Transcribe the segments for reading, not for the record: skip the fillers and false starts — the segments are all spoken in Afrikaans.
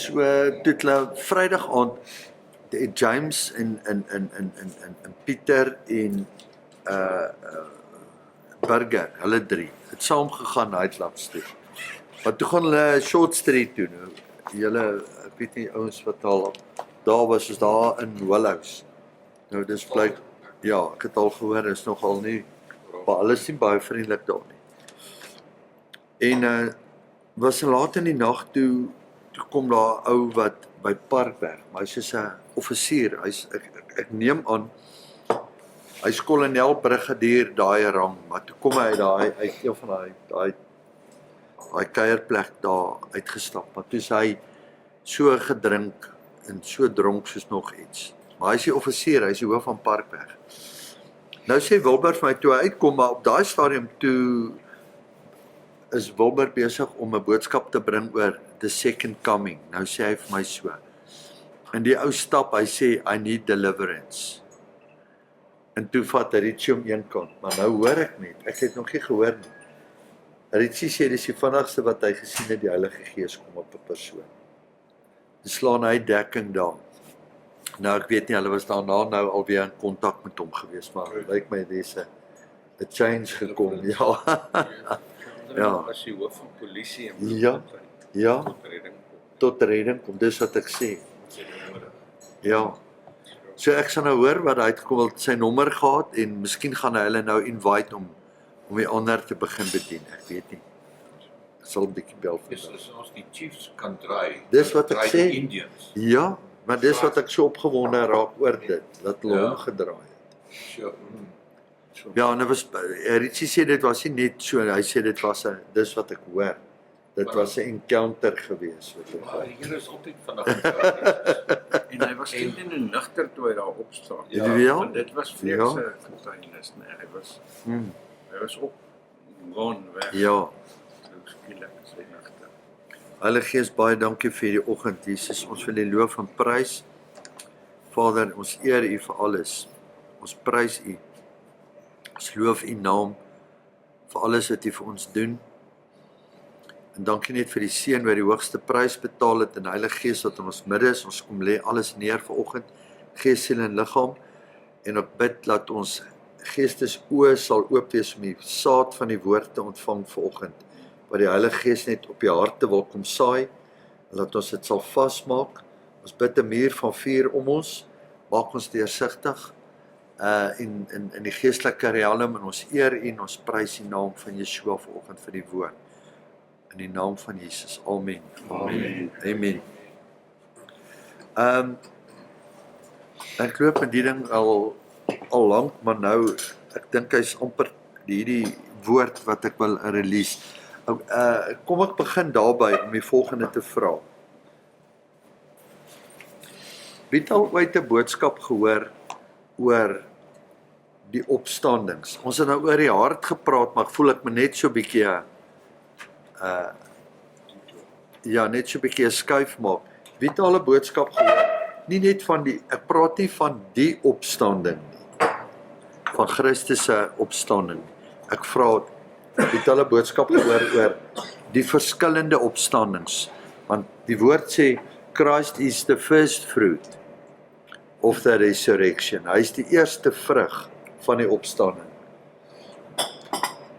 So toe het hulle Vrydag aand James en Pieter en Burger, hulle drie, het saam gegaan nightclubs toe. Maar toe gaan hulle Short Street toe nou. Julle, ek weet nie ouens wat al daar was, is daar in Willows. Nou dis blyk, ja, ek het al gehoor, is nogal nie, maar hulle is nie baie vriendelik daar nie. En was laat in die nag toe kom daar 'n ou wat by Parkberg, maar hy's soos 'n offisier, ek neem aan, hy's kolonel brigadier daai rang, maar toe kom hy uit een van daai kuierplek daar uitgestap, maar toe is hy so gedrink en so dronk soos nog iets. Maar hy is die offisier, hy is die hoof van Parkberg. Nou sê Wilbur vir my toe hy uitkom, maar op daai stadium toe is Wilbur besig om 'n boodskap te bring oor the second coming. Nou sê hy vir my so. En die ou stap, hy sê I need deliverance. En toe vat Richie om een kant, maar nou hoor ek net, ek het nog nie gehoor nie. Richie sê dis die vinnigste wat hy gesien het, die Heilige Gees kom op 'n persoon. Dis slaan hy dekking daar. Nou ek weet nie, hulle was daarna nou alweer in kontak met hom gewees, maar lyk my dis 'n change gekom, ja. Ja. As die hoof van polisie en ja, tot redding kom, dis wat ek sê. Ja. So ek sal nou hoor wat hy uitgekom het, sy nommer gehad en miskien gaan hy hulle nou invite om die ander te begin bedien, ek weet nie. Ek sal 'n bietjie bel vir is ons die chiefs kan draai. Dis wat ek sê. Indians. Ja, maar dis wat ek so opgewonde raak oor dit, dat hulle hom gedraai het. Sure. Ja, en Richie sê dit was nie net so, hy sê dit was dis wat ek hoor. Dit was 'n encounter gewees, weet jy. Maar die Here is altyd vandag. En hy was teen en nugter toe hy daar opstaan. Ja. Want dit was vrees se getuienis, nee. Hy was op gewoon weg. Ja. Skielik sy nugter. Heilige Gees, baie dankie vir die oggend, Jesus. Ons wil U loof en prys. Vader, ons eer U vir alles. Ons prys U. Ons loof U naam vir alles wat U vir ons doen. En dankie net vir die seën wat die hoogste prys betaal het en Heilige Gees wat in ons midde is. Ons kom lê alles neer vanoggend, gees, siel en liggaam. En ek bid dat ons geestes oë sal oop wees om die saad van die woord te ontvang vanoggend. Wat die Heilige Gees net op die harte wil kom saai en dat ons dit sal vasmaak. Ons bid 'n muur van vuur om ons, maak ons deursigtig in die geestelike riem en ons eer U en ons prys die naam van Yeshua vanoggend vir die woord. In die naam van Jesus. Amen. Amen. Amen. Ek loop met die ding al lank, maar nou ek dink hy's amper hierdie woord wat ek wil release. Kom ek begin daarby om die volgende te vra. Wie het al ooit 'n boodskap gehoor oor die opstandings? Ons het nou oor die hart gepraat, maar ek voel ek moet net so 'n bietjie net so 'n bietjie 'n skuif maak. Wie het al 'n boodskap gehoor? Nie net van ek praat nie van die opstanding nie. Van Christus se opstanding. Ek vra, wie het al 'n boodskap gehoor oor die verskillende opstandings? Want die woord sê Christ is the first fruit of the resurrection. Hy is die eerste vrug van die opstanding.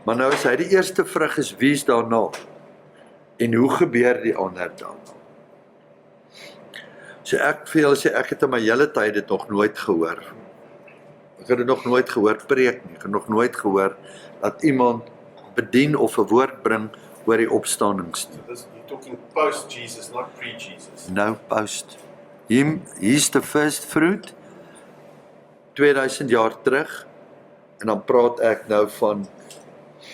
Maar nou as hy die eerste vrug is, wie is daarna? En hoe gebeur die ander dan? So ek vir julle sê, ek het in my hele tyd dit nog nooit gehoor. Ek het dit nog nooit gehoor preek nie. Ek het nog nooit gehoor dat iemand bedien of 'n woord bring oor die opstandings nie. So you're talking post-Jesus, not pre-Jesus. No, post. He's the first fruit, 2000 jaar terug, en dan praat ek nou van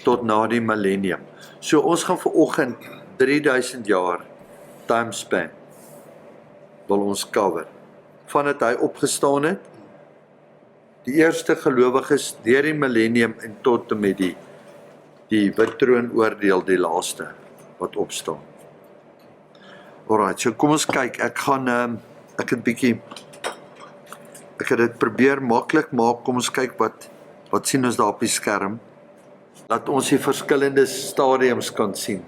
tot na die millennium. So ons gaan vanoggend 3000 jaar time span wil ons cover. Vandat hy opgestaan het, die eerste gelowiges deur die millennium en tot en met die wit troonoordeel, die laaste wat opstaan. Alright, so kom ons kyk. Ek het dit probeer maklik maak. Kom ons kyk wat sien ons daar op die skerm. Laat ons die verskillende stadiums kan sien.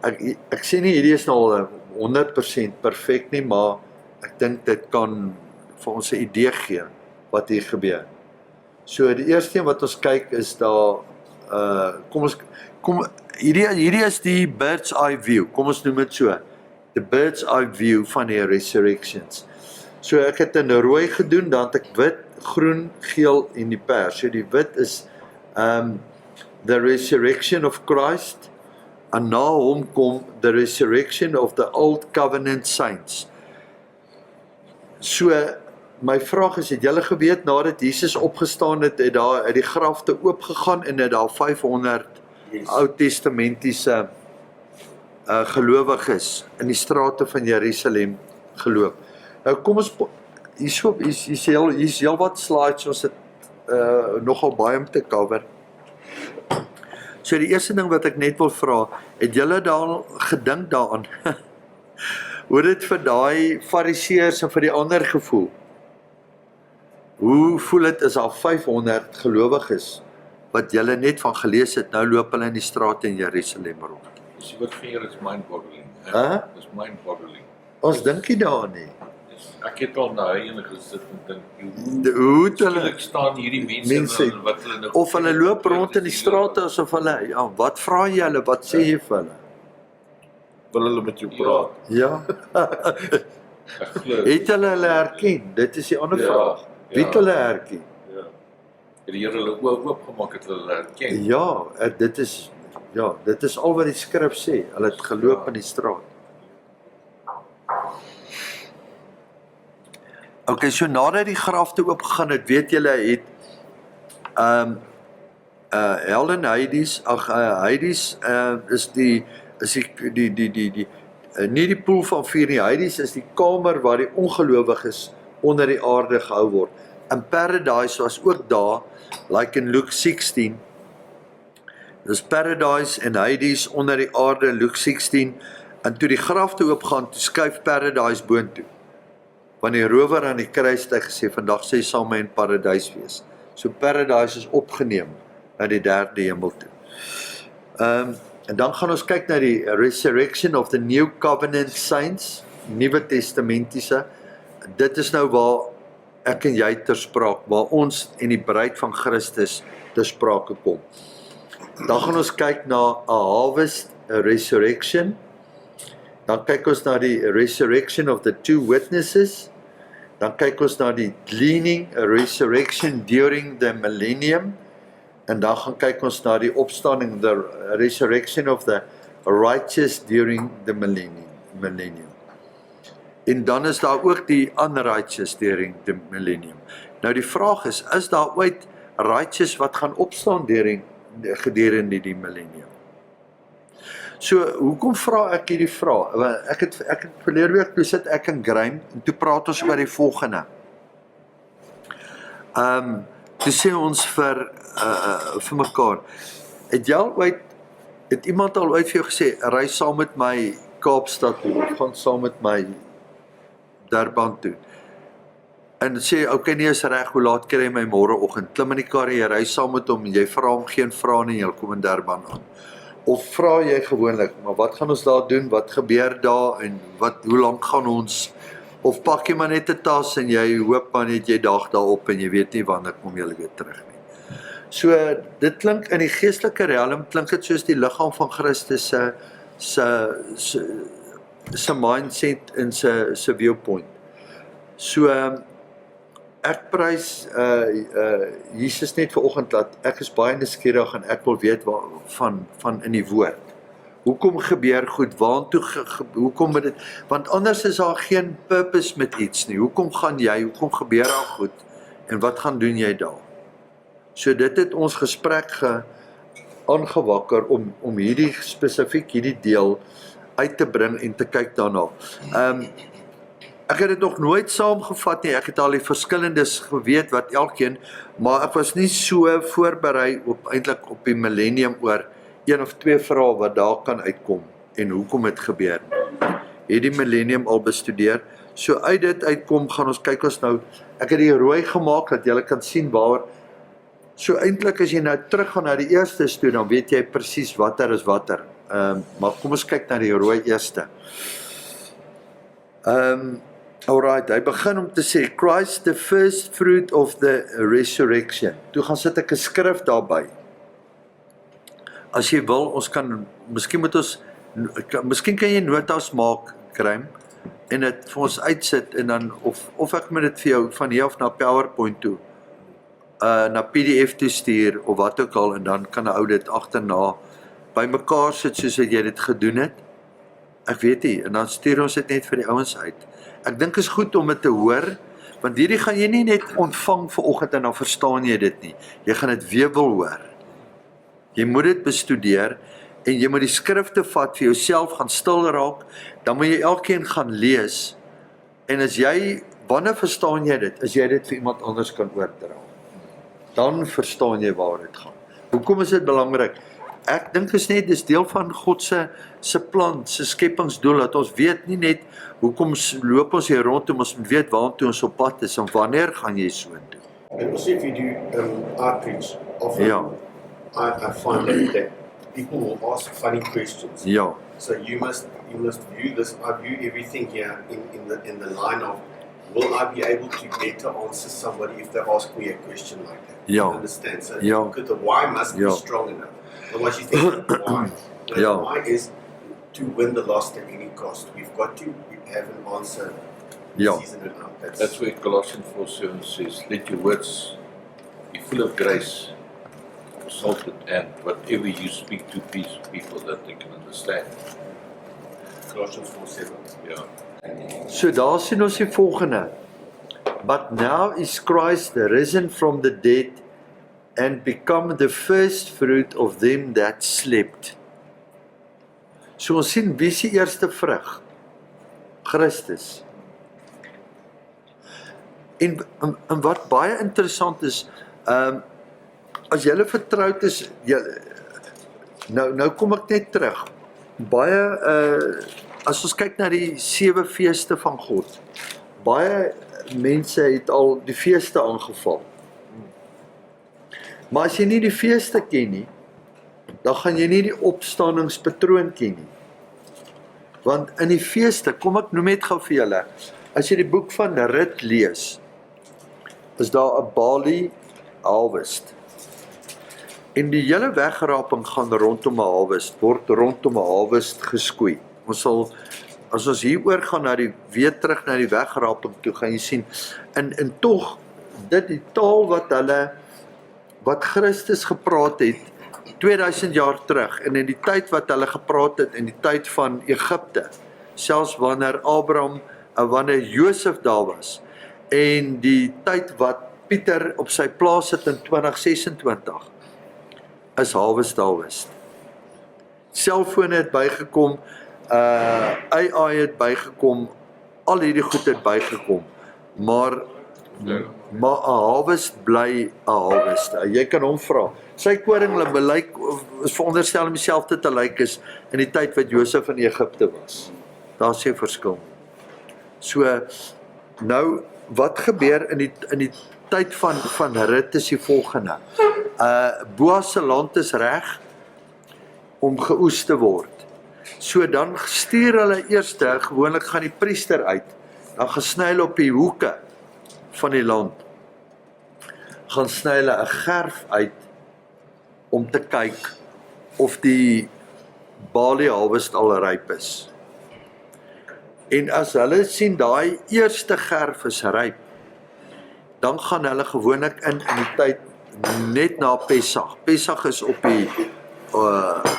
Ek sê nie hierdie is nou al 100% perfek nie, maar ek dink dit kan vir ons 'n idee gee wat hier gebeur. So die eerste een wat ons kyk is daar hierdie is die bird's eye view. Kom ons noem dit so. The bird's eye view van die resurrections. So ek het in rooi gedoen, dan het ek wit, groen, geel en die pers. So die wit is the resurrection of Christ, en na hom kom the resurrection of the old covenant saints. So my vraag is, het julle geweet nadat Jesus opgestaan het, het daar uit die grafte oopgegaan en het daar 500 Oud Testamentiese gelowiges in die strate van Jerusalem geloop. Nou kom ons hier's heel wat slides, ons het nogal baie om te cover. So die eerste ding wat ek net wil vra, het julle daar gedink daaraan? Hoe dit vir daai fariseërs en vir die ander gevoel? Hoe voel dit is al 500 gelowiges wat julle net van gelees het, nou loop hulle in die strate in Jerusalem rond? Dis wat vir is mind-boggling. Dis mind-boggling. Ons dink nie daaraan nie. Ek het al na hy en gesit en dink, Hoe het hulle skielik staan hierdie mense en wat hulle nou of hulle loop rond in die strate asof hulle, ja, wat vra jy hulle, wat sê jy vir hulle? wil hulle met jou praat. Ja. Ek glo. Het hulle herken? Dit is die ander Ja, vraag. Wie het ja. hulle herken? Ja. Het die Here hulle oopgemaak het hulle herken. Ja, dit is al wat die skrif sê. Hulle het geloop in die straat. Okay, so nadat die grafte oopgegaan het, weet julle het Hel en Hades, Hades is nie die poel van vuur nie. Hades is die kamer waar die ongelowiges onder die aarde gehou word. In Paradise was ook daar, like in Luke 16. Dis Paradise en Hades onder die aarde in Luke 16. En toe die grafte oopgaan, toe skuif Paradise boontoe. Want die rower aan die kruis het gesê, vandag sê sal my in Paradise wees. So Paradise is opgeneem na die derde hemel toe. En dan gaan ons kyk na die resurrection of the New Covenant Saints, Nuwe Testamentiese. Dit is nou waar ek en jy ter sprake, waar ons en die bruid van Christus ter sprake kom. Dan gaan ons kyk na a harvest, a resurrection. Dan kyk ons na die resurrection of the two witnesses. Dan kyk ons na die gleaning, a resurrection during the millennium. En dan gaan kyk ons na die opstanding, the resurrection of the righteous during the millennium. En dan is daar ook die unrighteous during the millennium. Nou die vraag is daar ooit righteous wat gaan opstaan gedurende die millennium? So, hoekom vra ek hierdie vraag? Ek het verlede week, toe sit ek in Grime, en toe praat ons oor die volgende. Toe sê ons vir mekaar, het iemand al ooit vir jou gesê, ry saam met my Kaapstad toe, of gaan saam met my Durban toe, en sê, okay, nie is reg, hoe laat kry jy my môreoggend, klim in die kar, jy ry saam met hom, en jy vra hom geen vrae nie, jy kom in Durban aan. Of vra jy gewoonlik, maar wat gaan ons daar doen, wat gebeur daar, en hoe lank gaan ons, of pak jy maar net 'n tas, en jy hoop maar net jy dag daarop, en jy weet nie wanneer kom jy weer terug nie. So, dit klink, in die geestelike realm, klink dit soos die liggaam van Christus se mindset en se viewpoint. So, ek prys Jesus net vanoggend dat ek is baie nuuskierig en ek wil weet van in die woord. Hoekom gebeur goed? Hoekom dit? Want anders is daar geen purpose met iets nie. Hoekom gaan jy? Hoekom gebeur daar goed? En wat gaan doen jy daar? So dit het ons gesprek aangewakker om hierdie deel uit te bring en te kyk daarna. Ek het dit nog nooit saamgevat nie, ek het al die verskillendes geweet wat elkeen, maar ek was nie so voorberei eintlik op die millennium oor 1 of 2 vrae wat daar kan uitkom en hoekom dit gebeur. Het die millennium al bestudeer, so uit dit uitkom gaan ons kyk ons nou, ek het die rooi gemaak dat jy kan sien waar, so eintlik as jy nou teruggaan na die eerste toe, dan weet jy presies watter is watter, maar kom ons kyk na die rooi eerste. Alright, hy begin om te sê, Christ the first fruit of the resurrection. Toe gaan sit ek 'n skrif daarby. As jy wil, ons kan, miskien kan jy notas maak, Graham, en dit vir ons uitsit, en dan, of ek moet dit vir jou van hier af na PowerPoint toe, na PDF toe stuur, of wat ook al, en dan kan 'n ou dit agterna by mekaar sit, soos wat jy dit gedoen het. Ek weet nie, en dan stuur ons dit net vir die ouens uit. Ek dink is goed om dit te hoor, want hierdie gaan jy nie net ontvang vanoggend en dan verstaan jy dit nie. Jy gaan dit weer wil hoor. Jy moet dit bestudeer, en jy moet die skrifte vat vir jouself, gaan stil raak, dan moet jy elkeen gaan lees, en wanneer verstaan jy dit? As jy dit vir iemand anders kan oordra. Dan verstaan jy waar dit gaan. Hoekom is dit belangrik? Ek dink dis deel van God se plan, se skepingsdoel, dat ons weet nie net, hoekom loop ons hier rondom, ons moet weet waartoe ons op pad is, en wanneer gaan jy so doen? And also if you do outreach, often Ja. I find that people will ask funny questions. Ja, So you must view this. I view everything here in the line of, will I be able to better answer somebody if they ask me a question like that? Ja. You understand? So Ja. because the why must Ja. be strong enough. Otherwise you think why? No, Ja. The why is to win the lost at any cost. We've got to have an answer. Ja. Season it out. That's where Colossians 4:7 says, let your words be full of grace, salted, and whatever you speak to people that they can understand. Colossians 4:7. Yeah. so daar sien ons die volgende. But now is Christ risen from the dead, and become the first fruit of them that slept. So ons sien, wie is die eerste vrug? Christus. En wat baie interessant is, as julle vertroud is, nou kom ek net terug. Baie, as ons kyk na die 7 feeste van God, baie mense het al die feeste aangeval. Maar as jy nie die feeste ken nie, dan gaan jy nie die opstaaningspatroon ken nie. Want in die feeste, kom ek noem net gou vir julle, as jy die boek van Rut lees, is daar 'n barley harvest. En die hele wegraping gaan rondom 'n harvest, word rondom 'n harvest geskoei. Ons sal, as ons hieroor gaan weer terug na die wegraping toe, gaan jy sien, en tog, dit die taal wat Christus gepraat het, 2000 jaar terug, en in die tyd wat hulle gepraat het, in die tyd van Egipte, selfs wanneer Abraham, wanneer Josef daar was, en die tyd wat Pieter op sy plaas sit in 2026, is harvest. Selfone het bygekom, AI het bygekom, al hierdie goed het bygekom, maar 'n harvest bly 'n harvest. Jy kan hom vra. Sy koring belyk, is veronderstel om dieselfde te lyk as in die tyd wat Josef in Egipte was. Daar sê verskil. So, nou, wat gebeur in die tyd van Rut is die volgende. Boas se land is reg om geoes te word. So dan stuur hulle eerste, gewoonlik gaan die priester uit, dan gesny hulle op die hoeke van die land, gaan sny hulle 'n gerf uit, om te kyk of die barley harvest al ryp is. En as hulle sien daai eerste gerf is ryp, dan gaan hulle gewoonlik in die tyd net na Pessach. Pessach is op die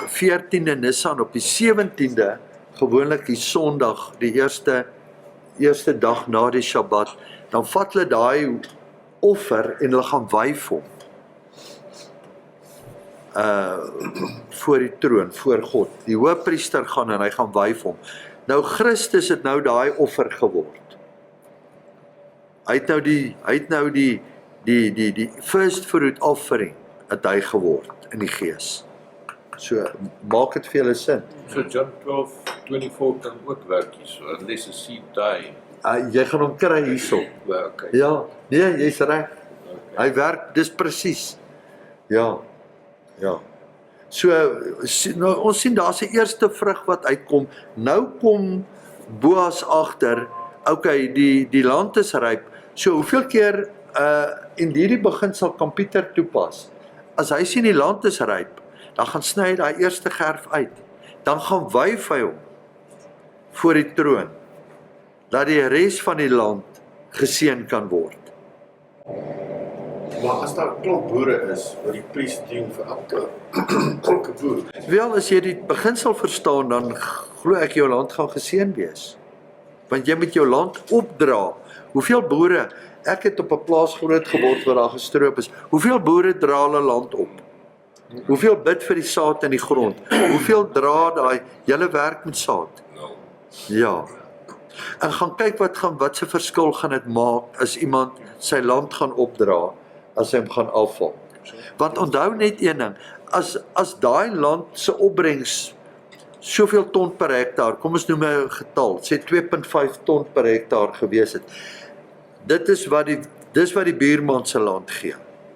14de Nisan, op die 17de, gewoonlik die Sondag, die eerste dag na die Shabbat, dan vat hulle daai offer en hulle gaan wyf hom. Voor die troon, voor God. Die hoëpriester gaan en hy gaan wyf hom. Nou Christus het nou daai offer geword. Hy het nou die first fruit offering het hy geword in die gees. So maak dit vir julle sin. So John 12:24 kan ook werk hier, so unless a seed die. Jy gaan hom kry hierso. Well, okay. Ja, nee, jy's reg. Okay. Hy werk, dis presies. Ja. So, nou, ons sien daar's 'n eerste vrug wat uitkom. Nou kom Boas agter, okay, die land is ryp. So hoeveel keer en hierdie beginsel kan Pieter toepas. As hy sien die land is ryp, dan gaan sny hy daai eerste gerf uit. Dan gaan wyf hy hom voor die troon, dat die res van die land geseën kan word. Maar as daar 'n klomp boere is, wat die pries doen vir elke boer. Wel, as jy die beginsel verstaan, dan glo ek jou land gaan geseën wees. Want jy moet jou land opdra. Hoeveel boere, ek het op 'n plaas groot geword waar daar gestroop is, hoeveel boere dra hulle land op? Hoeveel bid vir die saad in die grond? Hoeveel dra daai, julle werk met saad? Ja. En gaan kyk wat se verskil gaan dit maak as iemand sy land gaan opdra, as hy hom gaan afval. Want onthou net een ding, as daai land se opbrengs soveel ton per hektaar, kom ons noem 'n getal, sê 2.5 ton per hektaar gewees het. Dis wat die buurman se land gee.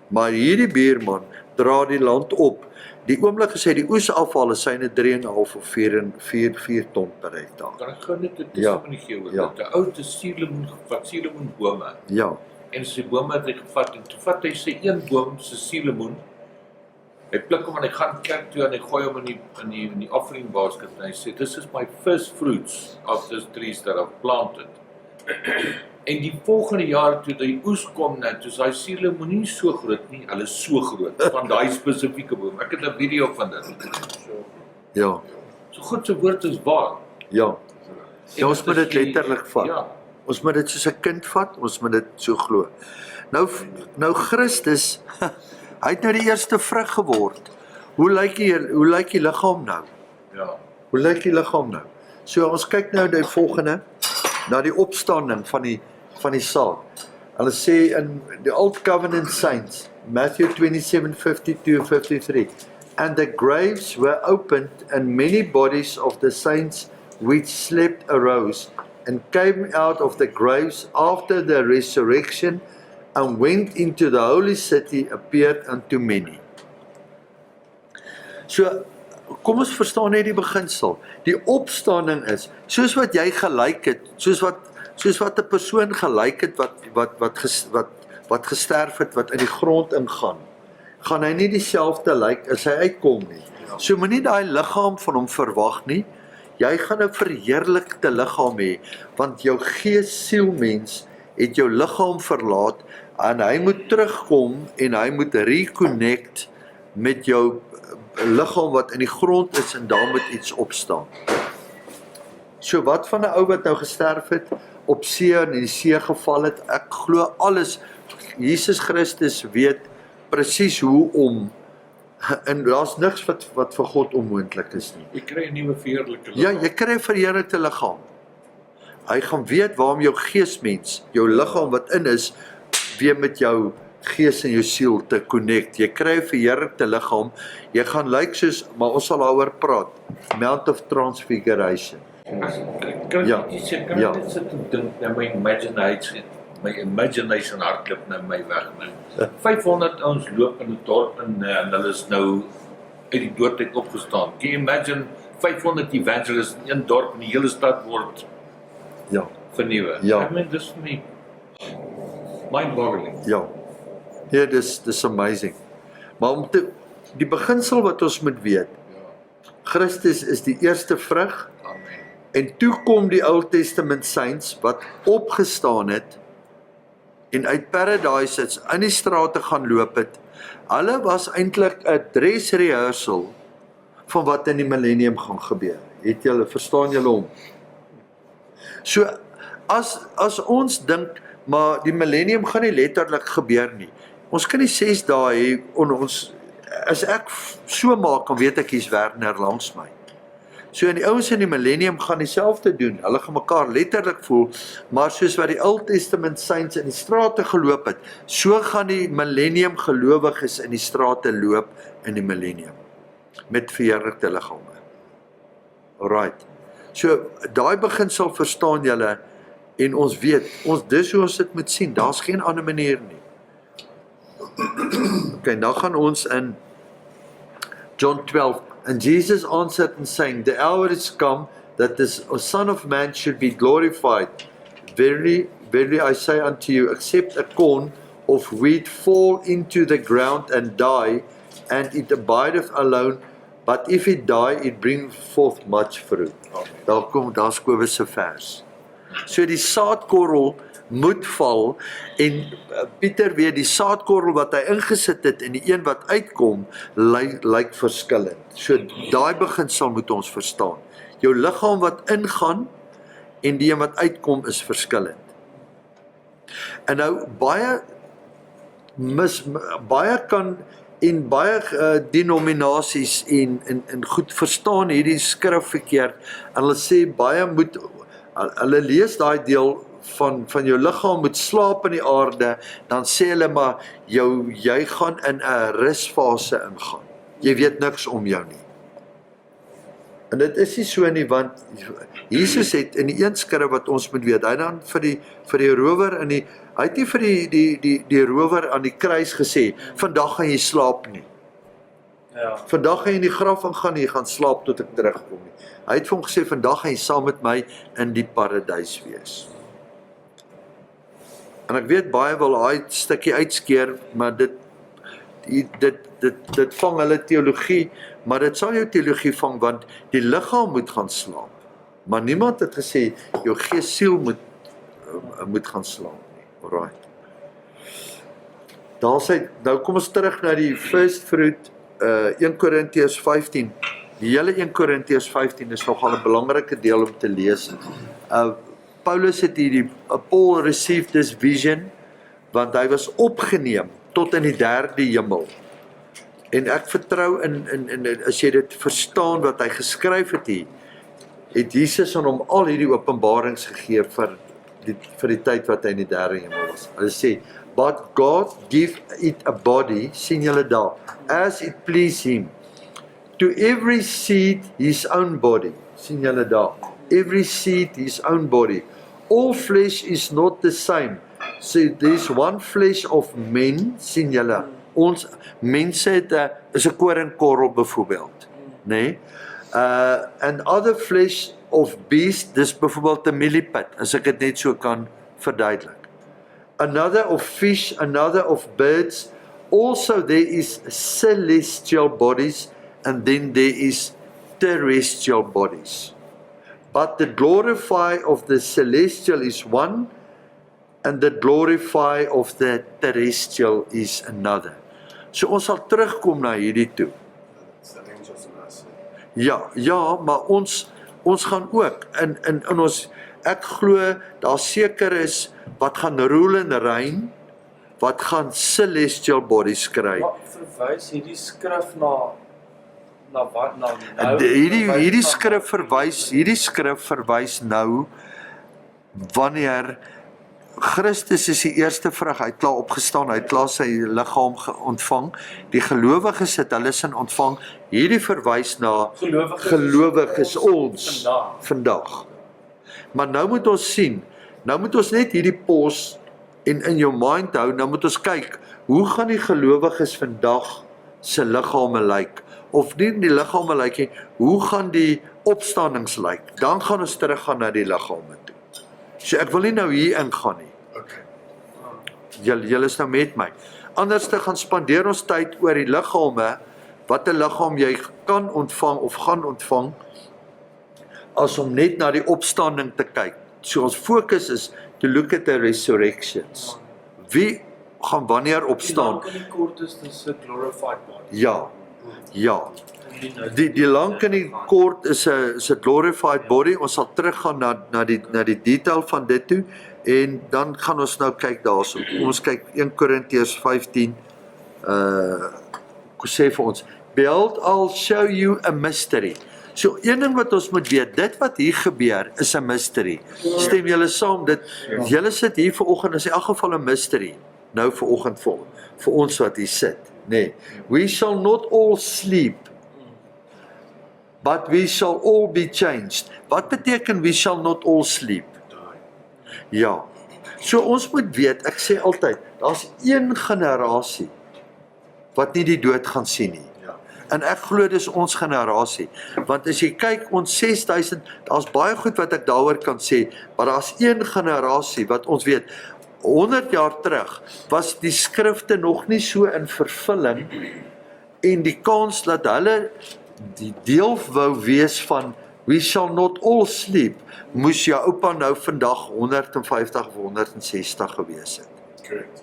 Maar hierdie buurman dra die land op. Die oomblik gesê die oesafval is syne 3,5 of 4 ton per hektaar. Kan ek gou net 'n Ja. testimonie gee oor Ja. dit? 'n Ou te suurlemoenbome. Ja, En sy bome het hy gevat en toe vat hy sy een boom se suurlemoen. Hy pluk hom en hy gaan kerk toe en hy gooi hom in die offering basket en hy sê this is my first fruits of this trees that I've planted. En die volgende jaar toe die oes kom nou, toe is daai suurlemoen nie so groot nie, hulle is so groot van daai spesifieke boom. Ek het 'n video van dit. ja, So God se woord is waar. ja. Ja, ons En moet as dit jy- letterlik vat. Ja. Ons moet dit soos 'n kind vat, ons moet dit so glo. Nou Christus, hy het nou die eerste vrug geword. Hoe lyk die liggaam nou? Ja. Hoe lyk die liggaam nou? So ons kyk nou die volgende, na die opstanding van die saad. Hulle sê in die Old Covenant Saints, Matthew 27:52-53, and the graves were opened, and many bodies of the saints which slept arose, and came out of the graves after the resurrection, and went into the holy city, appeared unto many. So, kom ons verstaan net die beginsel. Die opstanding is, soos wat jy gelyk het, soos wat 'n persoon gelyk het wat gesterf het, wat in die grond ingaan, gaan hy nie dieselfde lyk as hy uitkom nie. So moenie daai liggaam van hom verwag nie. Jy gaan 'n verheerlikte liggaam hê, want jou gees, siel, mens het jou liggaam verlaat en hy moet terugkom en hy moet reconnect met jou liggaam wat in die grond is en daar moet iets opstaan. So wat van 'n ou wat nou gesterf het op see en in die see geval het, ek glo alles, Jesus Christus weet presies hoe om, en daar's niks wat vir God onmoontlik is nie. Jy kry 'n nuwe verheerlike Ja, liggaam. jy kry 'n verheerlikte liggaam. Hy gaan weet waarom jou geesmens, jou liggaam wat in is, weer met jou gees en jou siel te connect. Jy kry 'n verheerlikte liggaam. Jy gaan lyk soos, maar ons sal daaroor praat, Mount of Transfiguration. Kan Ja, jy sê, kan ja. ek net sit en dink na my imagination hardloop nou my weg nou. 500 ouens loop in 'n dorp en hulle is nou uit die dood uit opgestaan. Can you imagine 500 evangelists in een dorp en die hele stad word Ja, vernuwe? Ja. I mean, dis vir my mind-boggling. ja. Ja, dis amazing. Maar die beginsel wat ons moet weet, Ja, Christus is die eerste vrug, amen. en toe kom die Old Testament saints wat opgestaan het en uit Paradise het in die strate gaan loop het. Hulle was eintlik 'n dress rehearsal van wat in die millennium gaan gebeur. Het julle, verstaan julle hom? So as ons dink, maar die millennium gaan nie letterlik gebeur nie. Ons kan nie 6 dae hê ons, as ek so maak, dan weet ek hier's Werner langs my. So en die ouens in die millennium gaan dieselfde doen. Hulle gaan mekaar letterlik voel, maar soos wat die Old Testament saints in die strate geloop het, so gaan die millennium gelowiges in die strate loop in die millennium met verheerlikte liggame. Alright. So daai beginsel verstaan julle en ons weet, dis hoe ons dit moet sien. Daar's geen ander manier nie. Okay, nou gaan ons in John 12. And Jesus answered and saying, the hour is come, that the Son of Man should be glorified. Verily, verily I say unto you, except a corn of wheat fall into the ground and die, and it abideth alone, but if it die, it bring forth much fruit. Daar's Kobus se vers. So die saadkorrel moet val, en Pieter weet, die saadkorrel wat hy ingesit het, en die een wat uitkom, lyk verskillend. So daai beginsel moet ons verstaan. Jou liggaam wat ingaan, en die een wat uitkom is verskillend. En nou, baie kan, en baie denominasies en goed verstaan hierdie skrif verkeerd, en hulle sê baie moet, hulle lees daai deel van jou liggaam moet slaap in die aarde, dan sê hulle maar, jy gaan in 'n rusfase ingaan. Jy weet niks om jou nie. En dit is nie so nie, want Jesus het in die een skrif wat ons moet weet, hy dan vir die rower hy het nie vir die rower aan die kruis gesê, vandag gaan jy slaap nie. Ja. Vandag gaan jy in die graf ingaan, jy gaan slaap tot ek terugkom nie. Hy het vir hom gesê, vandag gaan jy saam met my in die paradys wees. En ek weet baie wil daai stukkie uitskeer, maar dit vang hulle teologie, maar dit sal jou teologie vang, want die liggaam moet gaan slaap. Maar niemand het gesê, jou gees siel moet gaan slaap nie. Alright. Nou kom ons terug na die first fruit, 1 Korintiërs 15. Die hele 1 Korintiërs 15 is nogal 'n belangrike deel om te lees. Paulus het hierdie, Paul received this vision, want hy was opgeneem tot in die 3de hemel. En ek vertrou in as jy dit verstaan wat hy geskryf het hier, het Jesus aan hom al hierdie openbarings gegee vir die tyd wat hy in die 3de hemel was. Hy sê, but God give it a body, sien julle daar, as it please him. To every seed his own body, sien julle daar, every seed his own body. All flesh is not the same. So there's one flesh of men, sien julle, ons mense is 'n koringkorrel byvoorbeeld, nê? And other flesh of beast, dis byvoorbeeld 'n milliput, as ek dit net so kan verduidelik. Another of fish, another of birds. Also there is celestial bodies, and then there is terrestrial bodies. But the glorify of the celestial is one, and the glorify of the terrestrial is another. So ons sal terugkom na hierdie toe. Ja, maar ons gaan ook in ons, ek glo daar seker is wat gaan rule en reign, wat gaan celestial bodies kry. Maar verwys hierdie skrif na wat nou? Hierdie skrif verwys nou wanneer Christus is die eerste vrug, hy het klaar opgestaan, hy het klaar sy liggaam ontvang, die gelowiges het hulle sin ontvang, hierdie verwys na gelowiges ons vandag. Maar nou moet ons sien, nou moet ons net hierdie pos en in jou mind hou, nou moet ons kyk, hoe gaan die gelowiges vandag se liggame lyk? Of nie die liggame lyk nie, hoe gaan die opstandings lyk? Dan gaan ons teruggaan na die liggame toe. So ek wil nie nou hier ingaan nie. Okay. Julle is nou met my. Anders te gaan spandeer ons tyd oor die liggame, wat 'n liggaam jy kan ontvang of gaan ontvang, as om net na die opstanding te kyk. So ons fokus is to look at the resurrections. Wie gaan wanneer opstaan? Die kort is dis 'n glorified body. Ja. Die lank en die kort is 'n glorified body. Ons sal teruggaan na die detail van dit toe, en dan gaan ons nou kyk daarso. Ons kyk 1 Korintiërs 15, sê vir ons, behold, I'll show you a mystery. So een ding wat ons moet weet, dit wat hier gebeur is 'n mystery. Stem julle saam, julle sit hier vanoggend, is in elk geval 'n mystery. Nou vanoggend vir ons wat hier sit, nê. We shall not all sleep, but we shall all be changed. Wat beteken we shall not all sleep? Ja. So ons moet weet, ek sê altyd, daar's een generasie wat nie die dood gaan sien nie. En ek glo dis ons generasie. Want as jy kyk, ons 6000, daar's baie goed wat ek daaroor kan sê, maar daar's een generasie wat ons weet, 100 jaar terug was die skrifte nog nie so in vervulling en die kans dat hulle die deel wou wees van we shall not all sleep, moes jou oupa nou vandag 150 of 160 gewees het. Correct.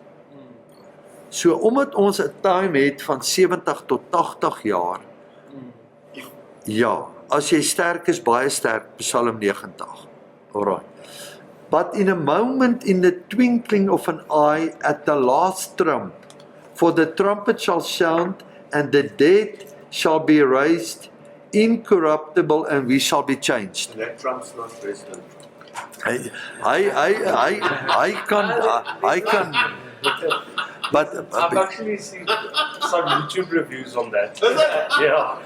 So omdat ons 'n time het van 70 tot 80 jaar, ja, as jy sterk is, baie sterk, Psalm 90. Alright. But in a moment, in the twinkling of an eye, at the last trump, for the trumpet shall sound, and the dead shall be raised incorruptible, and we shall be changed. And that Trump's not president. I can, but I've actually seen some YouTube reviews on that. Yeah.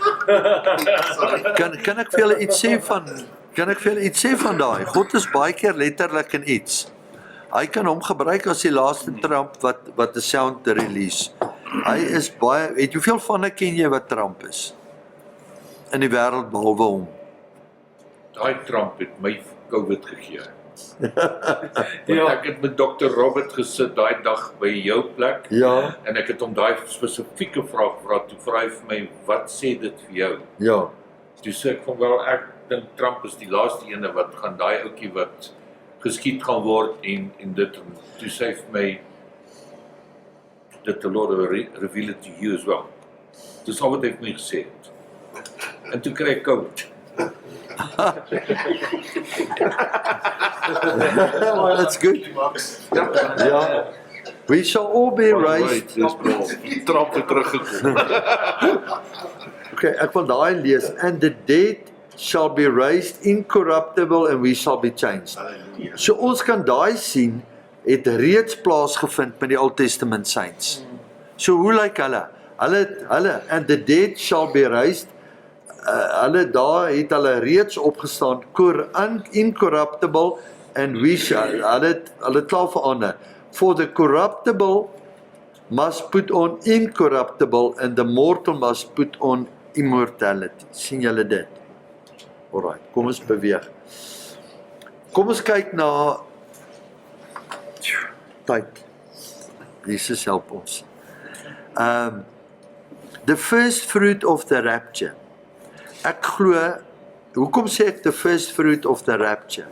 kan ek vir julle iets sê van daai? God is baie keer letterlik in iets. Hy kan hom gebruik as die laaste Trump wat 'n sound release. Hy is baie, weet jy hoeveel van ken jy wat Trump is? In die wêreld behalwe hom. Daai Trump het my COVID gegee. Ja. Ek het met Dr. Robert gesit daai dag by jou plek Ja, en ek het hom daai spesifieke vraag gevra. Toe vra hy vir my, wat sê dit vir jou? ja. Toe sê ek van wel, ek dink Trump is die laaste ene wat gaan daai ouetjie wat geskiet gaan word en dit. Toe sê hy vir my, that the Lord will reveal it to you as well. Dis al wat hy vir my gesê het. En toe kry ek COVID. That's good. Ja. We shall all be raised. Trump het teruggekom. Okay, ek wil daai lees. And the dead shall be raised incorruptible and we shall be changed. Hallelujah. So ons kan daai sien, het reeds plaasgevind met die Old Testament saints. So hoe lyk hulle? Hulle, and the dead shall be raised, hulle daar het hulle reeds opgestaan, incorruptible, and we shall, hulle klaar verander. For the corruptible must put on incorruptible, and the mortal must put on immortality. Sien julle dit? Alright, kom ons beweeg. Kom ons kyk na tyd. Jesus help ons. The first fruit of the rapture. Ek glo, hoekom sê ek the first fruit of the rapture?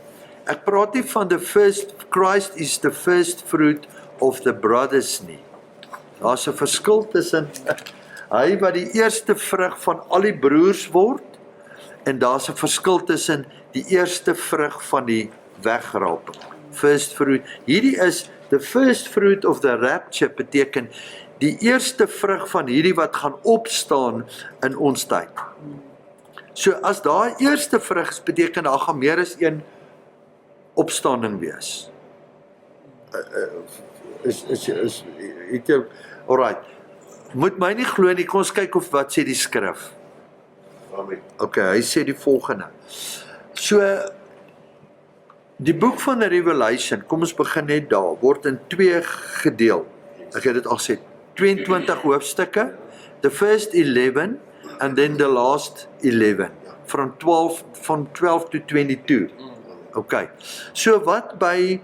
Ek praat nie van the first, Christ is the first fruit of the brothers nie. Daar's 'n verskil tussen hy wat die eerste vrug van al die broers word, en daar's 'n verskil tussen die eerste vrug van die wegraping. First fruit. Hierdie is the first fruit of the rapture, beteken die eerste vrug van hierdie wat gaan opstaan in ons tyd. So as daai eerste vrug is, beteken daar gaan meer as een opstanding wees. Het jy, alright. Moet my nie glo nie, kom ons kyk of wat sê die skrif. Amen. Okay, hy sê die volgende. So, die boek van Revelation, kom ons begin net daar, word in 2 gedeel. Ek het dit al gesê, 22 hoofstukke, the first 11, and then the last 11, from 12 to 22. Okay, so wat by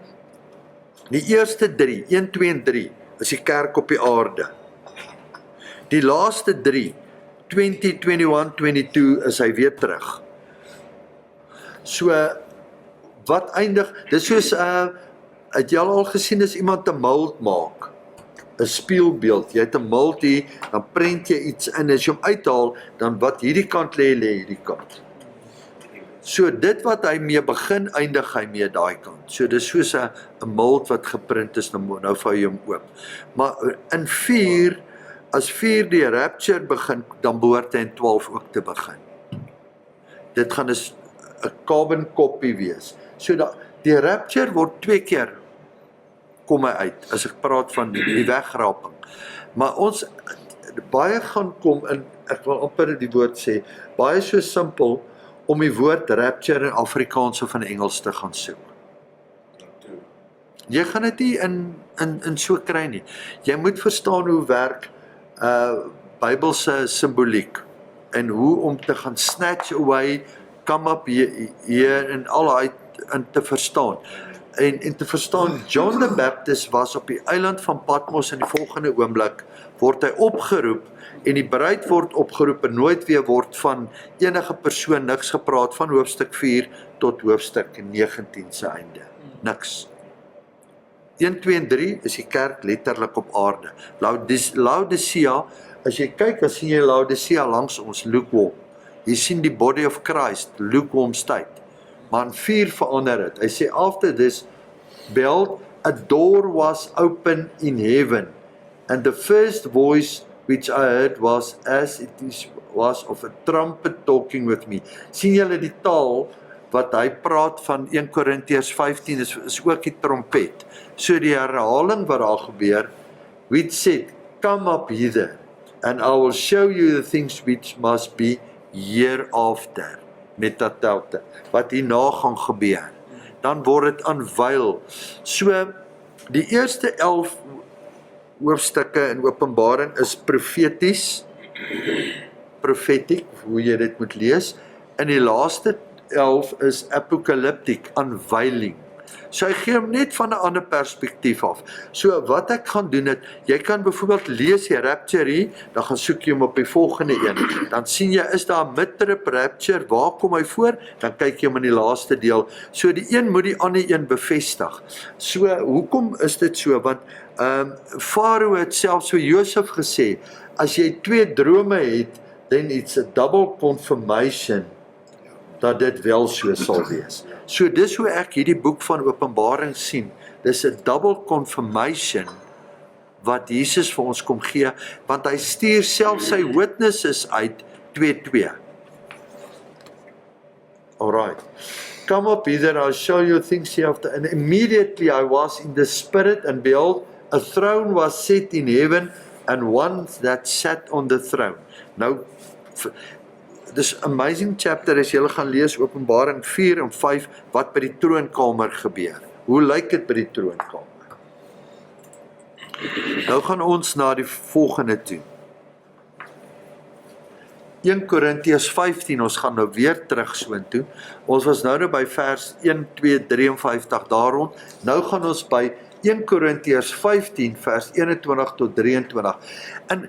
die eerste 3, 1, 2 en 3, is die kerk op die aarde. Die laaste 3, 20, 21, 22, is hy weer terug. So, wat eindig, dis soos, het jy al gesien as iemand 'n mold maak, 'n spieelbeeld, jy het 'n mold hier, dan prent jy iets in, as jy hom uithaal, dan wat hierdie kant lê hierdie kant. So dit wat hy mee begin, eindig hy mee daai kant. So dis soos 'n mold wat geprint is, nou vou jy hom oop. Maar in 4, as 4 die rapture begin, dan behoort hy in 12 ook te begin. Dit gaan 'n carbon copy wees. So die rapture word 2 keer kom hy uit, as ek praat van die wegraping. Maar ons, baie gaan kom in, ek wil amper die woord sê, baie so simpel, om die woord rapture in Afrikaans of in Engels te gaan soek. Jy gaan dit nie in so kry nie. Jy moet verstaan hoe werk Bybelse simboliek. en hoe om te gaan snatch away, come up hier en al daai in te verstaan. En te verstaan, John the Baptist was op die eiland van Patmos in die volgende oomblik, word hy opgeroep, en die bruid word opgeroep en nooit weer word van enige persoon niks gepraat van hoofstuk 4 tot hoofstuk 19 se einde. Niks. 1, 2 en 3 is die kerk letterlik op aarde. Laodicea, as jy kyk, dan sien jy Laodicea langs ons, lukewarm. Jy sien die body of Christ, lukewarm state. Maar in 4 verander het. Hy sê, after this bell, a door was open in heaven, and the first voice which I heard was as it was of a trumpet talking with me. Sien julle die taal wat hy praat van 1 Korintiërs 15 is ook die trompet. So die herhaling wat daar gebeur, which said, come up hither, and I will show you the things which must be hereafter, metatelte, wat hierna gaan gebeur. Dan word dit aanwyl. So, die eerste 11 hoofstukke in Openbaring is profeties, prophetic, hoe jy dit moet lees, en die laaste 11 is apocalyptic, aanwyling. So hy gee hom net van 'n ander perspektief af. So wat ek gaan doen het, jy kan byvoorbeeld lees die rapture hier, dan gaan soek jy hom op die volgende een. Dan sien jy, is daar mid-trib rapture, waar kom hy voor? Dan kyk jy hom in die laaste deel. So die een moet die ander een bevestig. So hoekom is dit so? Want Farao het selfs vir Josef gesê, as jy 2 drome het, then it's a double confirmation dat dit wel so sal wees. So dis hoe ek hierdie boek van Openbaring sien. Dis 'n double confirmation wat Jesus vir ons kom gee, want hy stuur self sy witnesses uit 2:2. Alright. Come up hither, I'll show you things hereafter. And immediately I was in the spirit, and behold, a throne was set in heaven, and one that sat on the throne. Nou, dis amazing chapter as jy gaan lees Openbaring 4 en 5 wat by die troonkamer gebeur. Hoe lyk dit by die troonkamer? Nou gaan ons na die volgende toe. 1 Korintiërs 15, ons gaan nou weer terug soontoe. Ons was nou by vers 1, 2, 53 daar rond. Nou gaan ons by 1 Korintiërs 15 vers 21 tot 23. En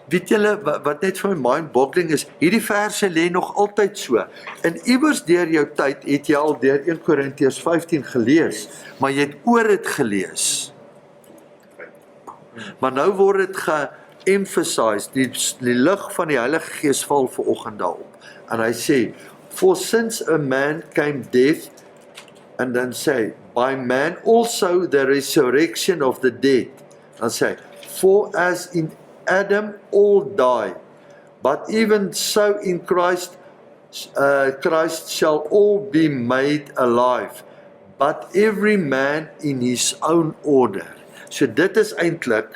weet julle wat net vir my mind-boggling is, hierdie verse lê nog altyd so. En iewers deur jou tyd het jy al deur 1 Korintiërs 15 gelees, maar jy het oor dit gelees. Maar nou word dit ge-emphasized, die lig van die Heilige Gees val vanoggend daarop. En hy sê, for since a man came death, and then say, by man also the resurrection of the dead. Dan sê hy, for as in Adam all die, but even so in Christ shall all be made alive, but every man in his own order. So dit is eintlik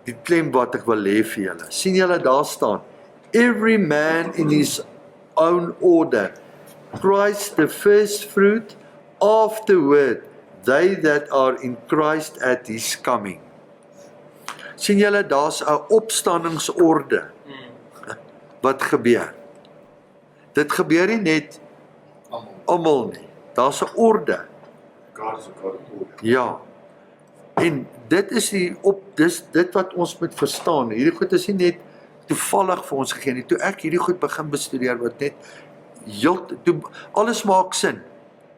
die klem wat ek wil hê vir julle. Sien julle daar staan, every man in his own order, Christ the first fruit, afterward they that are in Christ at his coming. Sien julle, daar's 'n opstandingsorde wat gebeur. Dit gebeur nie net almal nie. Daar's 'n orde. God is a God of order. Ja. En dit is dit wat ons moet verstaan. Hierdie goed is nie net toevallig vir ons gegee nie. Toe ek hierdie goed begin bestudeer, wat net alles maak sin.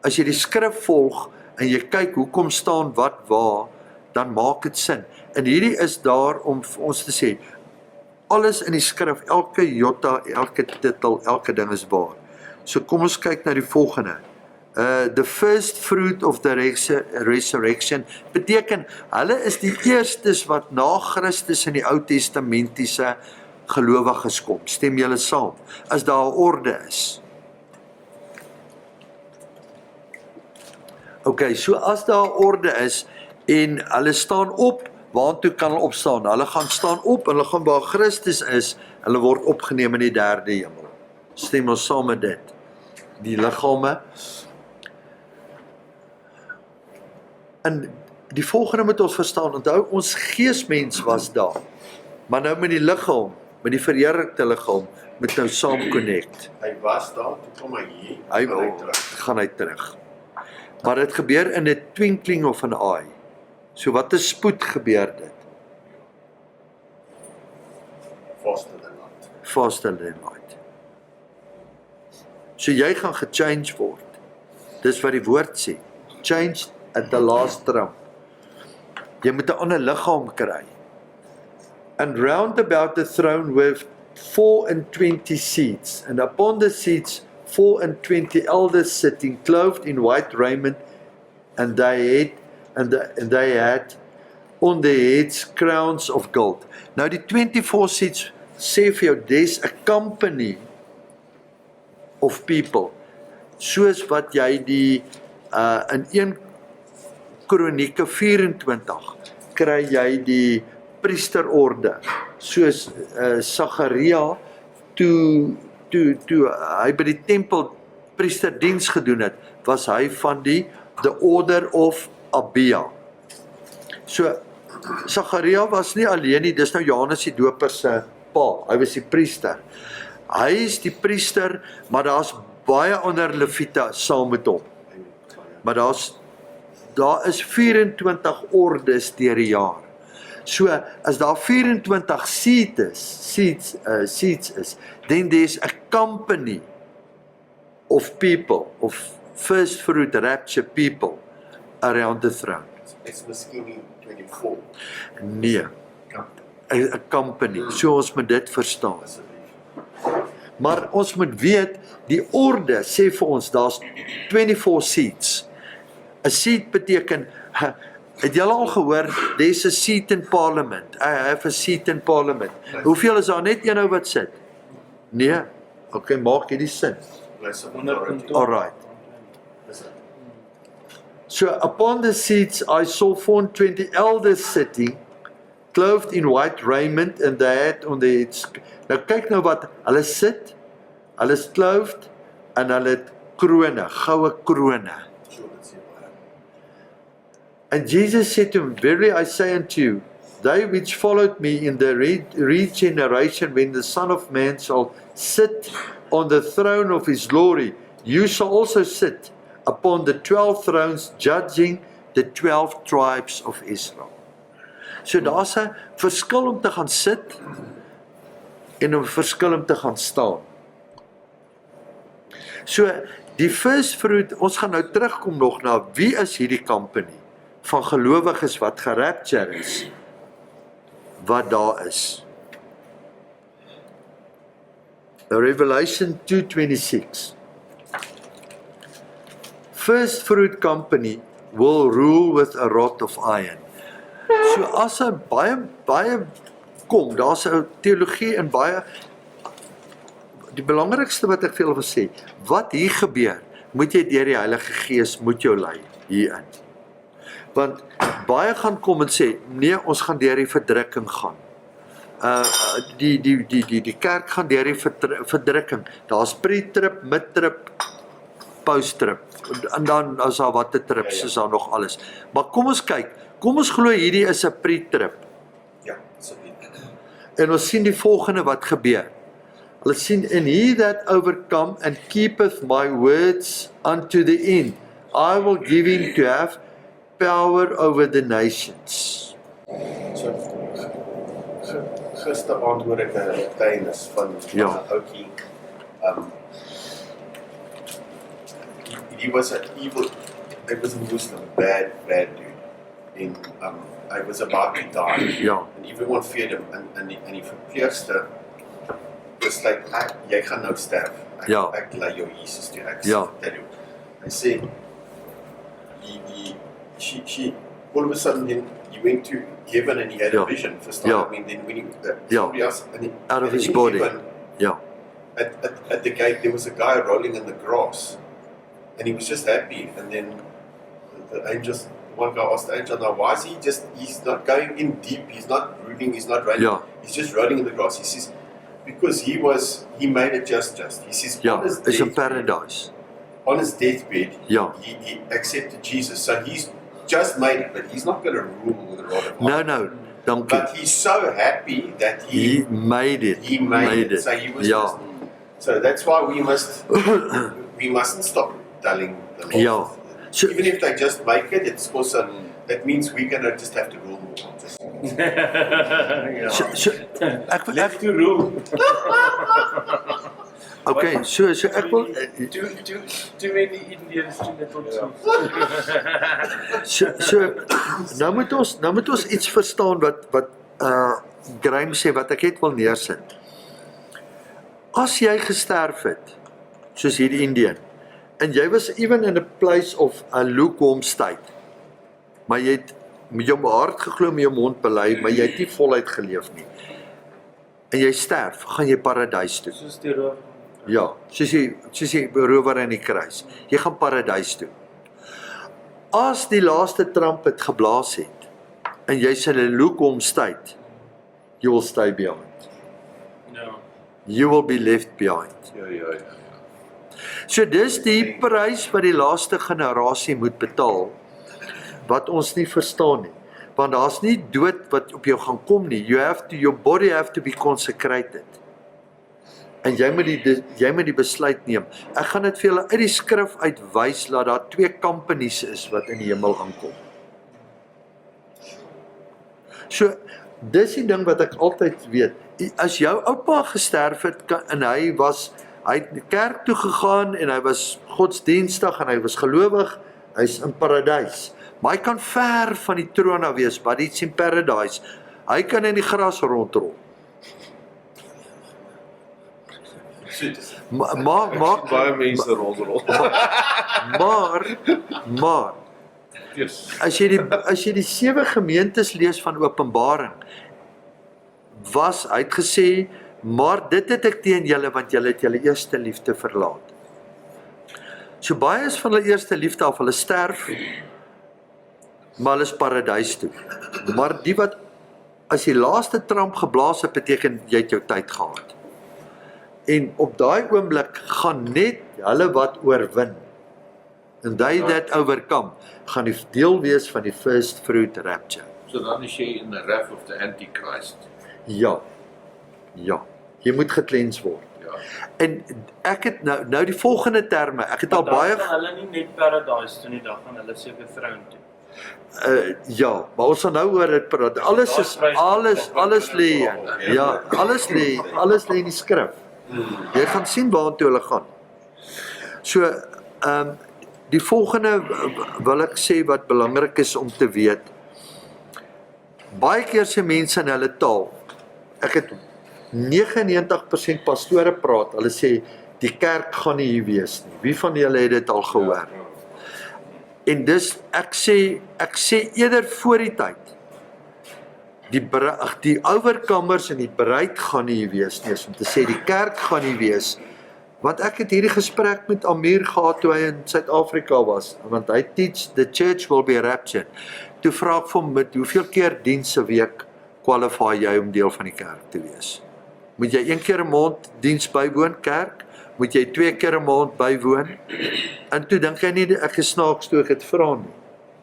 As jy die skrif volg en jy kyk hoekom staan wat waar, dan maak dit sin. En hierdie is daar om vir ons te sê, alles in die skrif, elke jota, elke titel, elke ding is waar. So kom ons kyk na die volgende. The first fruit of the resurrection beteken, hulle is die eerstes wat na Christus in die Ou Testamentiese gelowiges kom. Stem julle saam? As daar 'n orde is. Okay, so as daar 'n orde is en hulle staan op, waartoe kan hulle opstaan? Hulle gaan staan op en hulle gaan waar Christus is, hulle word opgeneem in die derde hemel. Stem ons saam met dit. Die liggame. En die volgende moet ons verstaan, onthou, ons geesmens was daar, maar nou met die liggaam met die verheerlikte liggaam moet nou saam connect. Hy was daar, toe kom hy hier, Hy gaan hy terug. gaan hy terug. Maar dit gebeur in 'n twinkling of an eye. So wat 'n spoed gebeur dit? Faster than light. Faster than light. So jy gaan gechange word. Dis wat die woord sê. Changed at the last trump. Jy moet 'n ander liggaam kry. And round about the throne were 24 seats, and upon the seats 24 elders sitting, clothed in white raiment, and they had on their heads crowns of gold. Nou die 24 seats sê vir jou, there's a company of people, soos wat jy die in 1 Kronieke 24 kry jy die priesterorde, soos Sagaria toe hy by die tempel priesterdiens gedoen het, was hy van the order of Abia. So Sagaria was nie alleen nie, dis nou Johannes die Doper se pa, hy was die priester. Hy is die priester, maar daar's baie ander leviete saam met hom. Maar daar is 24 ordes deur die jaar. So as daar 24 seats is, then there's a company of people, of first fruit rapture people around the throne. It's miskien nie 24. Nee, 'n company. So ons moet dit verstaan. Asseblief. Maar ons moet weet, die orde sê vir ons, daar's 24 seats. 'n seat beteken, het julle al gehoor, there's a seat in parliament. I have a seat in parliament. Hoeveel is daar? Net een ou wat sit? Nee? Okay, maak hierdie sin. Place of authority. Alright. Dis dit. So upon the seats I saw 24 elders sitting, clothed in white raiment, and they had on their heads. Nou kyk nou wat, hulle sit, hulle is clothed, en hulle het krone, goue krone. Sure, dit sê baie. And Jesus said to him, verily I say unto you, they which followed me in the regeneration, when the Son of Man shall sit on the throne of his glory, you shall also sit upon the 12 thrones, judging the 12 tribes of Israel. So daar's 'n verskil om te gaan sit en 'n verskil om te gaan staan. So die first fruit, ons gaan nou terugkom nog na wie is hierdie company van gelowiges wat gerapture is, wat daar is. Revelation 2:26. First fruit company will rule with a rod of iron. So as 'n baie kom, daar's 'n teologie en baie, die belangrikste wat ek vir julle wil sê, wat hier gebeur, moet jy deur die Heilige Gees moet jou lei hierin. Want baie gaan kom en sê, nee, ons gaan deur die verdrukking gaan. Die kerk gaan deur die verdrukking. Daar's pre-trip, mid-trip, post-trip. En dan as daar watte trips is daar nog alles. Maar kom ons kyk, kom ons glo hierdie is 'n pre-trip. Ja, asseblief. En ons sien die volgende wat gebeur. Hulle sien, and he that overcome and keepeth my words unto the end, I will give him to have power over the nations. So gisteraand hoor ek 'n getuienis van 'n ouetjie. He was a Muslim, bad dude. And I was about to die. Ja. And everyone feared him. En die verpleegster was like, jy gaan nou sterf. Ek lei jou Jesus toe. Ek sê jou. Hy sê, she all of a sudden he went to heaven and he had a vision for starting. I mean, then when he somebody else out of his body. Heaven, at the gate there was a guy rolling in the grass, and he was just happy. And then one guy asked the angel, now why is he's not going in deep, he's not ruling, he's not running, he's just rolling in the grass. He says, because he made it just. He says, it's a paradise. On his deathbed, he accepted Jesus. So he's just made it, but he's not going to rule with a rod of iron. No, dankie. But he's so happy that He made it. he made it. So he was Ja. just, so that's why we mustn't stop telling the Lord. Ja. So, Even if they just make it, it's also that means we're gonna just have to rule more. so ek wil Left to rule. okay, so ek wil Too many Indians, too little chiefs. so nou moet ons iets verstaan wat Graham sê wat ek net wil neersit. As jy gesterf het, soos hierdie Indian, en jy was even in a place of a lukewarm state, maar jy het met jou hart geglo, met jou mond bely, maar jy het nie voluit geleef nie. En jy sterf, gaan jy paradys toe. Soos die roof. Ja, soos die rower in die kruis. Jy gaan paradys toe. As die laaste trumpet geblaas het, en jy's in 'n lukewarm state, you will stay behind. Ja. You will be left behind. Ja. So dis die prys wat die laaste generasie moet betaal, wat ons nie verstaan nie. Want daar's nie dood wat op jou gaan kom nie. Your body have to be consecrated. En jy moet die besluit neem. Ek gaan dit vir julle uit die skrif uitwys dat daar 2 companies is wat in die hemel aankom. So dis die ding wat ek altyd weet. As jou oupa gesterf het en hy het kerk toe gegaan en hy was godsdienstig en hy was gelowig, hy's in paradys. Maar hy kan ver van die troon af wees, but it's in paradise. Hy kan in die gras rondrol. Maar Baie mense rondrol. maar Yes. as jy die 7 gemeentes lees van Openbaring, hy het gesê, maar dit het ek teen julle, want julle het julle eerste liefde verlaat. So baie is van hulle eerste liefde af, hulle sterf, maar hulle is paradys toe. Maar die wat, as die laaste tramp geblaas het, beteken jy het jou tyd gehad. En op daai oomblik gaan net hulle wat oorwin, and they that overcome, gaan die deel wees van die first fruit rapture. So dan is jy in the wrath of the Antichrist. Ja, jy moet gekleens word. Ja. En ek het nou die volgende terme, ek het al baie, Dan gaan hulle nie net paradise toe nie, dan gaan hulle seker throne toe. ja, maar ons gaan nou oor dit praat, alles lê hier, ja, alles lê in die skrif. Jy gaan sien waartoe hulle gaan. So, die volgende wil ek sê wat belangrik is om te weet. Baie keer sê mense in hulle taal, ek het 99% pastore praat, hulle sê, die kerk gaan nie hier wees nie. Wie van julle het dit al gehoor? En dis, ek sê eerder voor die tyd, die overcomers en die bruid gaan nie hier wees nie, om te sê die kerk gaan nie wees, want ek het hierdie gesprek met Amir gehad toe hy in Suid-Afrika was, want hy teach, the church will be raptured. Toe vra ek vir hom, met hoeveel keer diens 'n week qualify jy om deel van die kerk te wees? Moet jy 1 keer 'n maand diens bywoon, kerk? Moet jy 2 keer 'n maand bywoon? En toe dink hy nie, ek is snaaks toe ek het vra nie.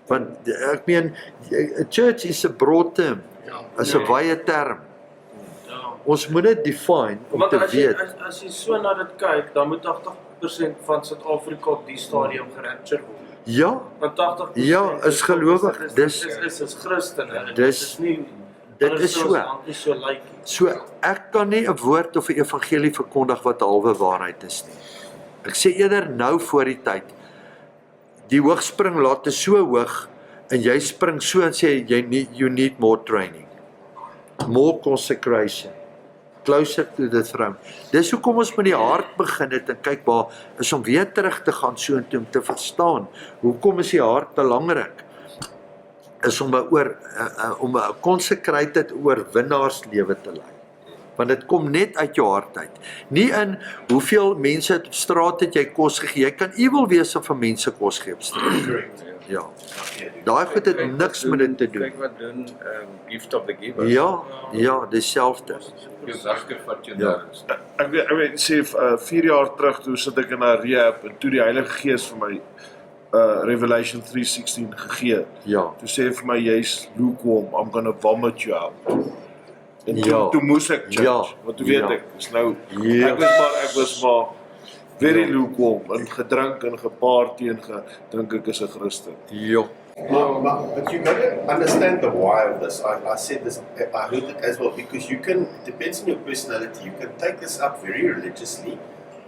Want ek meen, a church is a broad term, is 'n wye term. Ja. Ons moet dit define om Want te weet. as jy so na dit kyk, dan moet 80% van Suid-Afrika op die stadium gerapture word. Ja, Want 80% Ja, is gelowig, is Christene. dis- dit is so. Dis so lyk nie. So ek kan nie 'n woord of 'n evangelie verkondig wat halwe waarheid is nie. Ek sê eerder nou voor die tyd. Die hoogspring laat is so hoog en jy spring so en sê you need more training. More consecration. Closer to the throne. Dis hoekom ons met die hart begin het en kyk waar is om weer terug te gaan so en toe om te verstaan. Hoekom is die hart belangrik? Is om 'n consecrated oorwinnaarslewe te lei. Want dit kom net uit jou hart uit. Nie in hoeveel mense op straat het jy kos gegee. Jy kan ewel wees of vir mense kos gee op straat. Ja. Daai goed het niks met dit te doen. Kyk wat doen Gift of the Giver. Ja, dieselfde. Dis hartstikke wat jy Ja. daar is. Ek weet sê 4 jaar terug toe sit ek in 'n rehab en toe die Heilige Gees vir my Revelation 3:16 gegee. Ja. Toe sê hy vir my, jy's lukewarm, I'm gonna vomit you out. En Ja. toe moes ek change, Ja. want toe weet Ja. ek, is nou, Ja. ek was maar very Ja. lukewarm, en gedrink en geparty en gedink ek is 'n Christen. Ja. But you gotta understand the why of this. I said this, I heard it as well, because you can, it depends on your personality, you can take this up very religiously,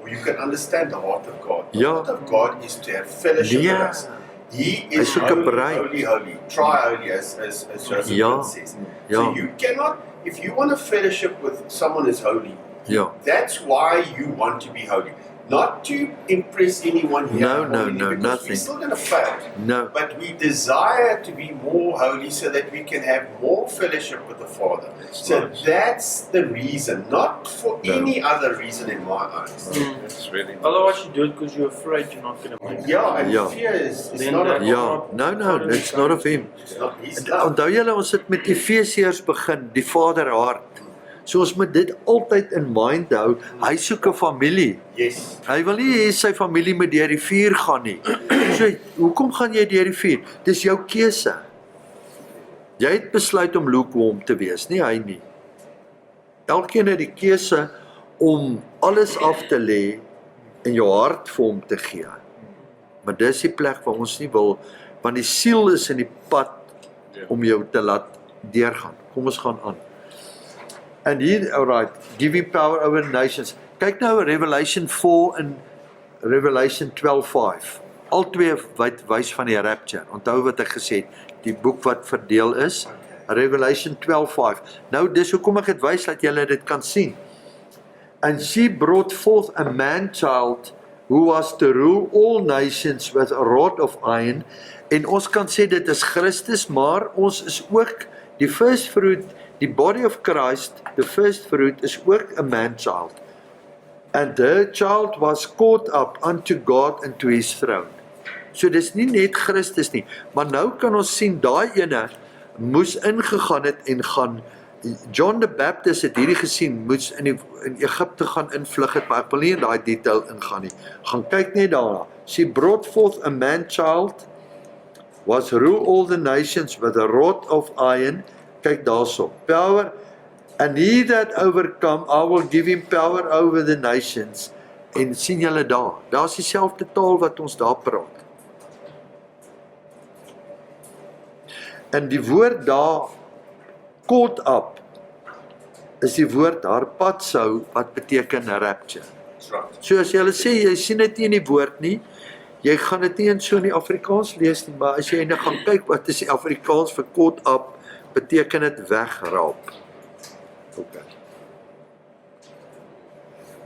or you can understand the heart of God. The Ja. heart of God is to have fellowship Ja. with us. He Hy is soek 'n holy, bruid. holy, holy, tri-holy, as Joseph Ja. says. Ja. So you cannot, if you want to fellowship with someone who's holy, Ja. that's why you want to be holy. Not to impress anyone here. No, no, only no, because nothing. We're still going to fail. No. But we desire to be more holy so that we can have more fellowship with the Father. So that's the reason, not for No. any other reason in my eyes. It's really Otherwise you do it because you're afraid you're not going to make it. Yeah, and Ja. fear is Then not that- a, Ja. No, it's not of him. it's not his love. Onthou julle, ons het met Efesiërs begin, die Vaderhart. So ons moet dit altyd in mind hou. Hy soek 'n familie. Yes. Hy wil nie hê sy familie moet deur die vuur gaan nie. So, hoekom gaan jy deur die vuur? Dis jou keuse. Jy het besluit om lukewarm te wees, nie hy nie. Elkeen het die keuse om alles af te lê en jou hart vir hom te gee. Maar dis die plek waar ons nie wil, want die siel is in die pad om jou te laat deurgaan. Kom ons gaan aan. And hier, alright, giving power over nations. Kyk nou Revelation 4 en Revelation 12:5. Al twee wys van die rapture. Onthou wat ek gesê het, die boek wat verdeel is, Revelation 12:5. Nou dis hoekom ek dit wys dat julle dit kan sien. And she brought forth a man-child who was to rule all nations with a rod of iron. En ons kan sê dit is Christus, maar ons is ook die first fruit, die body of Christ, the first fruit is ook a man-child. And her child was caught up unto God and to his throne. So dis nie net Christus nie, maar nou kan ons sien daai ene moes ingegaan het en gaan, John the Baptist het hierdie gesien, moes in Egipte gaan invlug het, maar ek wil nie in daai detail ingaan nie. Gaan kyk net daarna. She brought forth a man-child, was rule all the nations with a rod of iron. Kyk daarso. Power, and he that overcome, I will give him power over the nations. En sien julle daar, daar's dieselfde taal wat ons daar praat. En die woord daar, caught up, is die woord harpazo, wat beteken rapture. That's right. So as jy sê, jy sien dit nie in die woord nie, jy gaan dit nie in so in die Afrikaans lees nie, maar as jy nou gaan kyk wat is die Afrikaans vir caught up, beteken dit wegraap. Okay.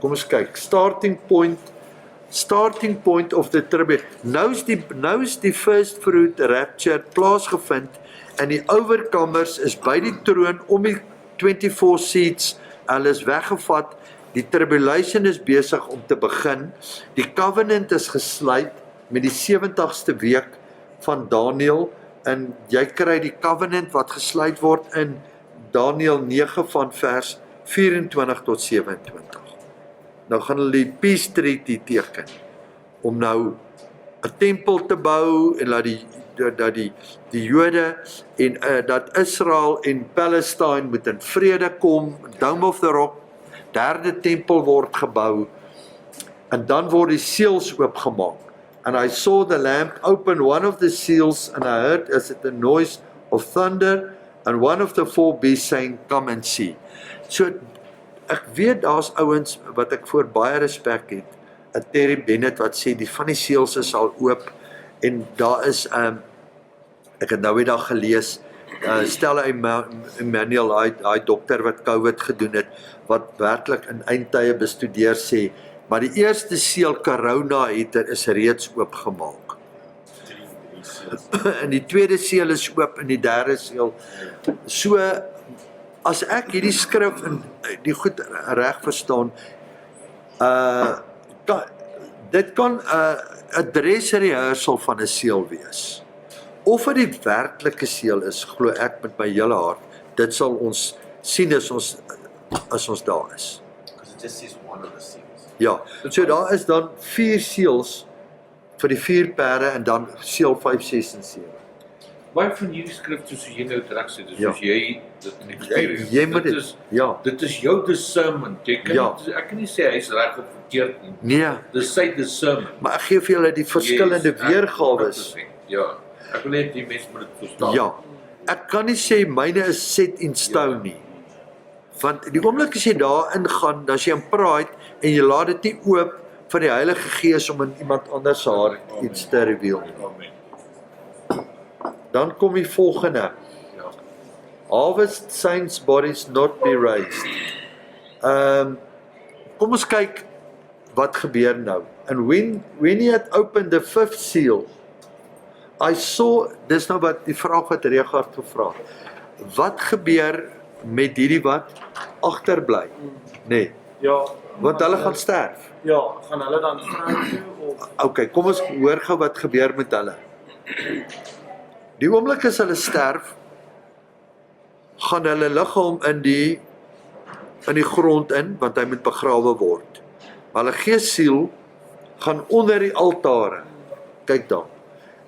Kom ons kyk, starting point of the tribute. Nou is die first fruit rapture plaasgevind en die overcomers is by die troon om die 24 seats, hulle is weggevat, die tribulation is besig om te begin, die covenant is gesluit met die 70ste week van Daniël, en jy kry die covenant wat gesluit word in Daniël 9 van vers 24 tot 27. Nou gaan hulle die peace treaty teken, om nou 'n tempel te bou, en dat die Jode en dat Israel en Palestine moet in vrede kom, Dome of the Rock, derde tempel word gebou, en dan word die seals oopgemaak. And I saw the lamp open one of the seals, and I heard as it a noise of thunder, and one of the four beasts saying, come and see. So, ek weet daar's ouens wat ek voor baie respek het, 'n Terry Bennett wat sê, die van die seals is al oop, en daar is, ek het nou weer daar gelees, Stella Emmanuel, hy dokter wat COVID gedoen het, wat werklik in eindtye bestudeer sê, maar die eerste seël corona is reeds oopgemaak. En die tweede seël is oop en die derde seël. So, as ek hierdie skrif en die goed reg verstaan, dit kan 'n dress rehearsal van 'n seël wees. Of dit die werklike seël is, glo ek met my hele hart, dit sal ons sien as ons daar is. Because it just says one of the seals. Ja, so daar is dan 4 seels vir die 4 perde en dan seël 5, 6 en 7. Baie van hierdie skrifte soos jy nou reg sê, dis Ja. soos jy dit in experience. Jy moet dit dit, is ja, dit is jou discernment. Jy kan Ja. nie, ek kan nie sê hy's reg of verkeerd nie. nee, Dis sy discernment. maar ek gee vir julle die verskillende Yes, weergawes. 100%. Ja. Ek wil net die mense moet dit verstaan. Ja, ek kan nie sê myne is set in stone nie. Want die oomblik as jy daarin gaan, dan as jy aan praat en jy laat dit nie oop vir die Heilige Gees om in iemand anders se hart iets te reveal nie. Amen. Dan kom die volgende. Ja. Harvest saints bodies not be raised. Kom ons kyk wat gebeur nou. And when he had opened the 5th seal, I saw, dis nou wat die vraag wat Regard gevra het. Wat gebeur met hierdie wat agterbly? Nee, Ja. want hulle gaan sterf. Ja, gaan hulle dan vrou toe of Okay, kom ons hoor gou wat gebeur met hulle. Die oomblik as hulle sterf, gaan hulle liggaam in die grond in, want hy moet begrawe word. Maar hulle geessiel gaan onder die altare. Kyk daar.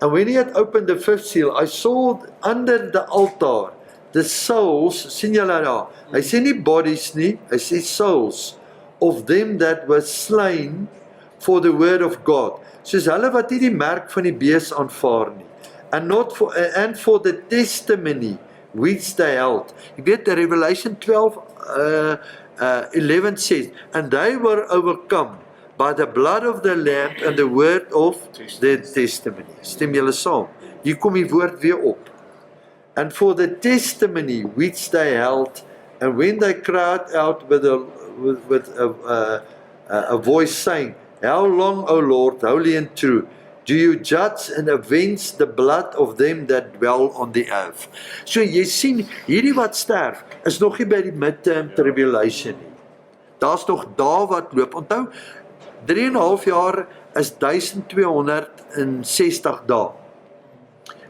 And when he had opened the 5th seal, I saw under the altar the souls, sien julle daar? Hy sê nie bodies nie, hy sê souls of them that were slain for the word of God. Soos hulle wat nie die merk van die bees aanvaar nie. And for the testimony which they held. Jy weet, Revelation 12:11 says, and they were overcome by the blood of the Lamb and the word of their testimony. Stem julle saam? Hier kom die woord weer op. And for the testimony which they held, and when they cried out with a voice saying, how long, O Lord, holy and true, do you judge and avenge the blood of them that dwell on the earth? So jy sien, hierdie wat sterf, is nog nie by die midterm tribulation nie. Daar's nog dae wat loop. Onthou, 3,5 jaar is 1260 dae.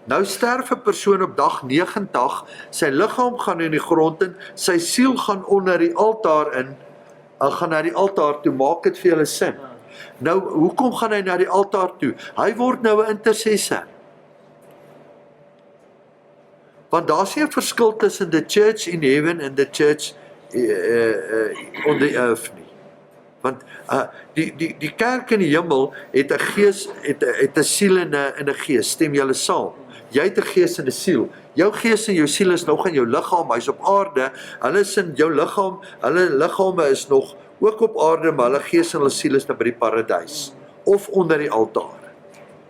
Nou sterf 'n persoon op dag 90, sy liggaam gaan in die grond in, sy siel gaan onder die altaar in, hy gaan na die altaar toe, maak dit vir julle sin. Nou, hoekom gaan hy na die altaar toe? Hy word nou 'n intercessor. Want daar's nie 'n verskil tussen the church in heaven and the church on the earth nie. Want die kerk in die hemel het 'n gees, het 'n siel en 'n gees. Stem julle saam? Jy het 'n gees en 'n siel. Jou gees en jou siel is nog in jou liggaam, hy's op aarde. Hulle is in jou liggaam, hulle liggame is nog ook op aarde, maar hulle gees en hulle siel is nou by die paradys of onder die altaar.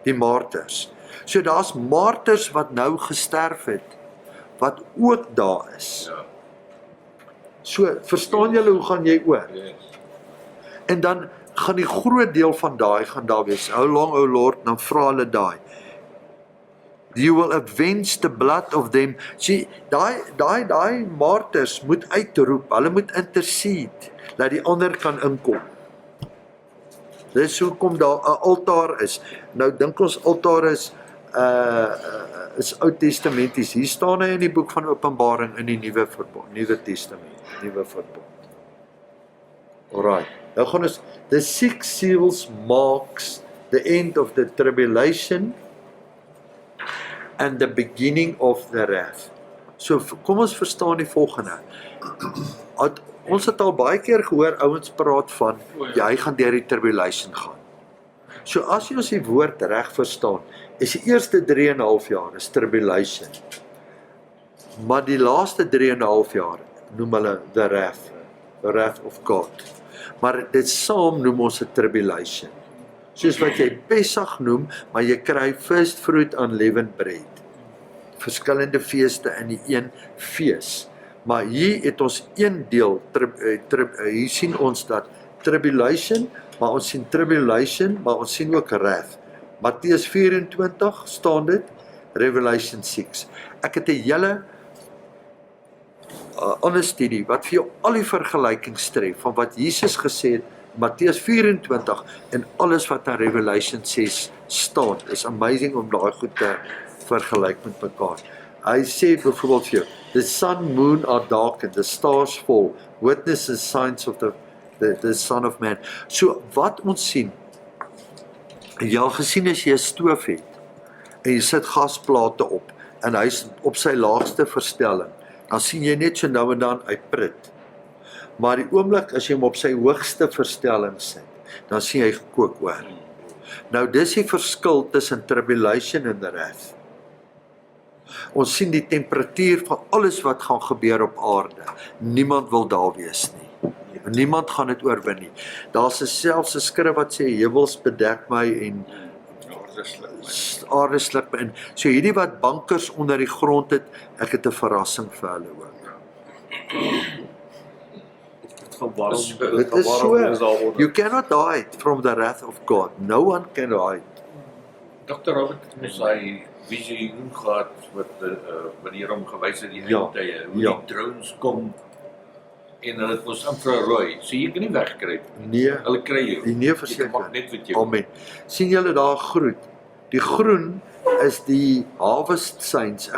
Die marters. So daar's marters wat nou gesterf het, wat ook daar is. Ja. So, verstaan julle hoe gaan jy oor? Yes. En dan gaan die groot deel van daai gaan daar wees. How long, O Lord, dan vra hulle daai. You will avenge the blood of them. See, daai marters moet uitroep, hulle moet intercede, dat die ander kan inkom. Dis hoekom daar 'n altaar is. Nou dink ons altaar is Ou Testamenties. Hier staan hy in die boek van Openbaring in die Nuwe Verbond, Nuwe Testament, Nuwe Verbond. Alright. Nou gaan ons, the 6 seals marks the end of the tribulation and the beginning of the wrath. So kom ons verstaan die volgende. Ons het al baie keer gehoor ouens praat van jy gaan deur die tribulation gaan. So as jy ons die woord reg verstaan, is die eerste 3,5 jaar is tribulation. Maar die laaste 3,5 jaar noem hulle the wrath of God. Maar dit saam noem ons 'n tribulation. Soos wat jy Pessach noem, maar jy kry first fruit unleavened bread. Verskillende feeste in die een fees. Maar hier het ons een deel, hier sien ons dat tribulation, maar ons sien tribulation, maar ons sien ook wrath. Matteus 24 staan dit, Revelation 6. Ek het 'n hele ander studie wat vir jou al die vergelykings tref van wat Jesus gesê het, Matteus 24 en alles wat in Revelation 6 staan. Is amazing om daai goed te vergelyk met mekaar. Hy sê byvoorbeeld vir jou, the sun, moon are darkened, the stars fall, witnesses signs of the Son of Man. So wat ons sien, Jy al gesien as jy 'n stoof het en jy sit gasplate op en hy's op sy laagste verstelling, dan sien jy net so nou en dan uitprit. Maar die oomblik as jy hom op sy hoogste verstelling sit, dan sien hy gekook oor. Nou dis die verskil tussen tribulation en wrath. Ons sien die temperatuur van alles wat gaan gebeur op aarde. Niemand wil daar wees nie. Niemand gaan dit oorwin nie. Daar's selfs 'n skrif wat sê heuwels bedek my en aarde sluk my in. So hierdie wat bankers onder die grond het, ek het 'n verrassing vir hulle ook. Dit is so, you cannot hide from the wrath of God. No one can hide. Dr. Robert het mos hy visioen gehad wat wanneer hom gewys het die Ja, tye, hoe ja. die drones kom en hulle het mos infrarooi. So jy kan nie wegkruip nie. Nee, Hulle kry jou. nee Jy verseker. maak net wat jy wil. Amen. Sien julle daar groen? Die groen is die harvest signs.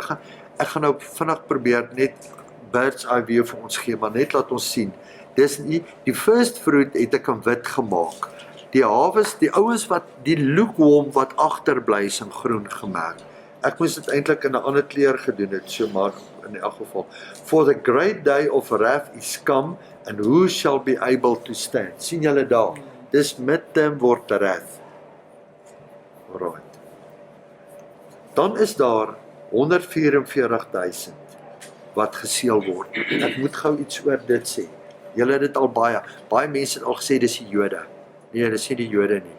Ek gaan nou vinnig probeer net bird's eye view vir ons gee, maar net laat ons sien. Dis nie die first fruit het ek in wit gemaak. Die harvest, die ouens wat die lukewarm wat agterbly is in groen gemerk. Ek moes dit eintlik in 'n ander kleur gedoen het, so maar in elk geval. For the great day of wrath is come, and who shall be able to stand? Sien julle daar? Dis midterm word wrath. Alright. Dan is daar 144,000 wat geseël word. Ek moet gou iets oor dit sê. Julle het dit al baie mense het al gesê dis die Jode. Nee, dis nie die Jode nie.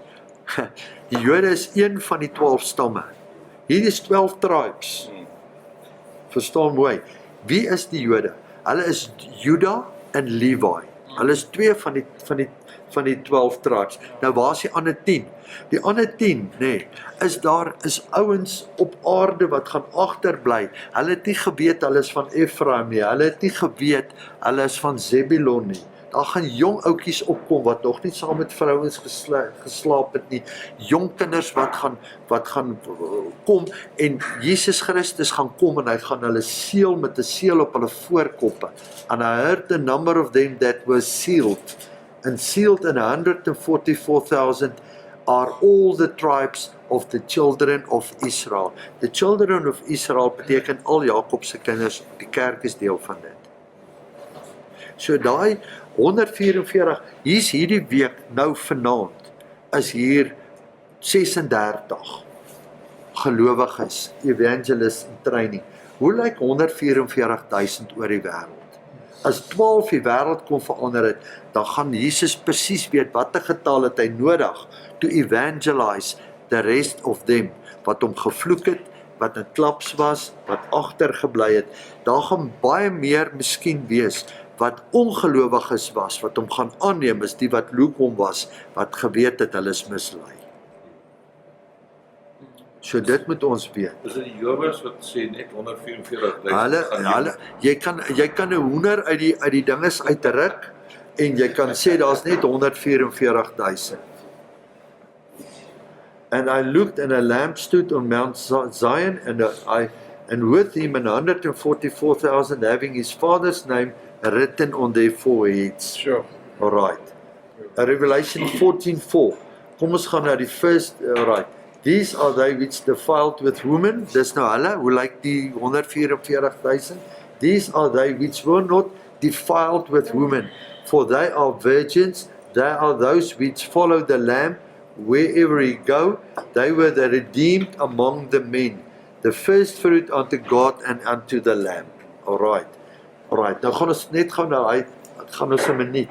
Die Jode is een van die 12 stamme. Hier is 12 tribes. Verstaan mooi. Wie is die Jode? Hulle is Juda en Levi. Hulle is twee van die 12 tribes. Nou waar is die ander 10? Die ander 10, is ouens op aarde wat gaan agterbly. Hulle het nie geweet hulle is van Ephraim nie. Hulle het nie geweet hulle is van Zebulon nie. Daar gaan jong ouetjies opkom wat nog nie saam met vrouens geslaap het nie. Jong kinders wat gaan kom en Jesus Christus gaan kom en hy gaan hulle seël met 'n seël op hulle voorkoppe. And I heard the number of them that were sealed. And sealed in 144,000 are all the tribes of the children of Israel. The children of Israel beteken al Jakob se kinders. Die kerk is deel van dit. So daai 144, hier's hierdie week nou vanaand, is hier 36 gelowiges, evangelists in training. Hoe lyk 144,000 oor die wêreld? As 12 die wêreld kon verander het, dan gaan Jesus presies weet watter getal het hy nodig to evangelize the rest of them, wat hom gevloek het, wat in klaps was, wat agtergebly het. Daar gaan baie meer miskien wees wat ongelowiges was, wat hom gaan aanneem is die wat lukewarm was, wat geweet het hulle is mislei. So dit moet ons weet. Is dit die Jobers wat sê net 144,000? Hulle jy kan 'n hoender uit die dinges uitruk en jy kan sê daar's net 144,000. And I looked and a lamb stood on Mount Zion and with him 144,000 having his father's name written on their foreheads. Sure. All right. Revelation 14:4. Kom ons gaan na die first, right. These are they which defiled with women. Dis nou hulle, hoe lyk die 144,000? These are they which were not defiled with women, for they are virgins. They are those which follow the Lamb wherever he go. They were the redeemed among the men, the first fruit unto God and unto the Lamb. All right. Nou gaan ons net gou na hy, dit gaan ons 'n minuut.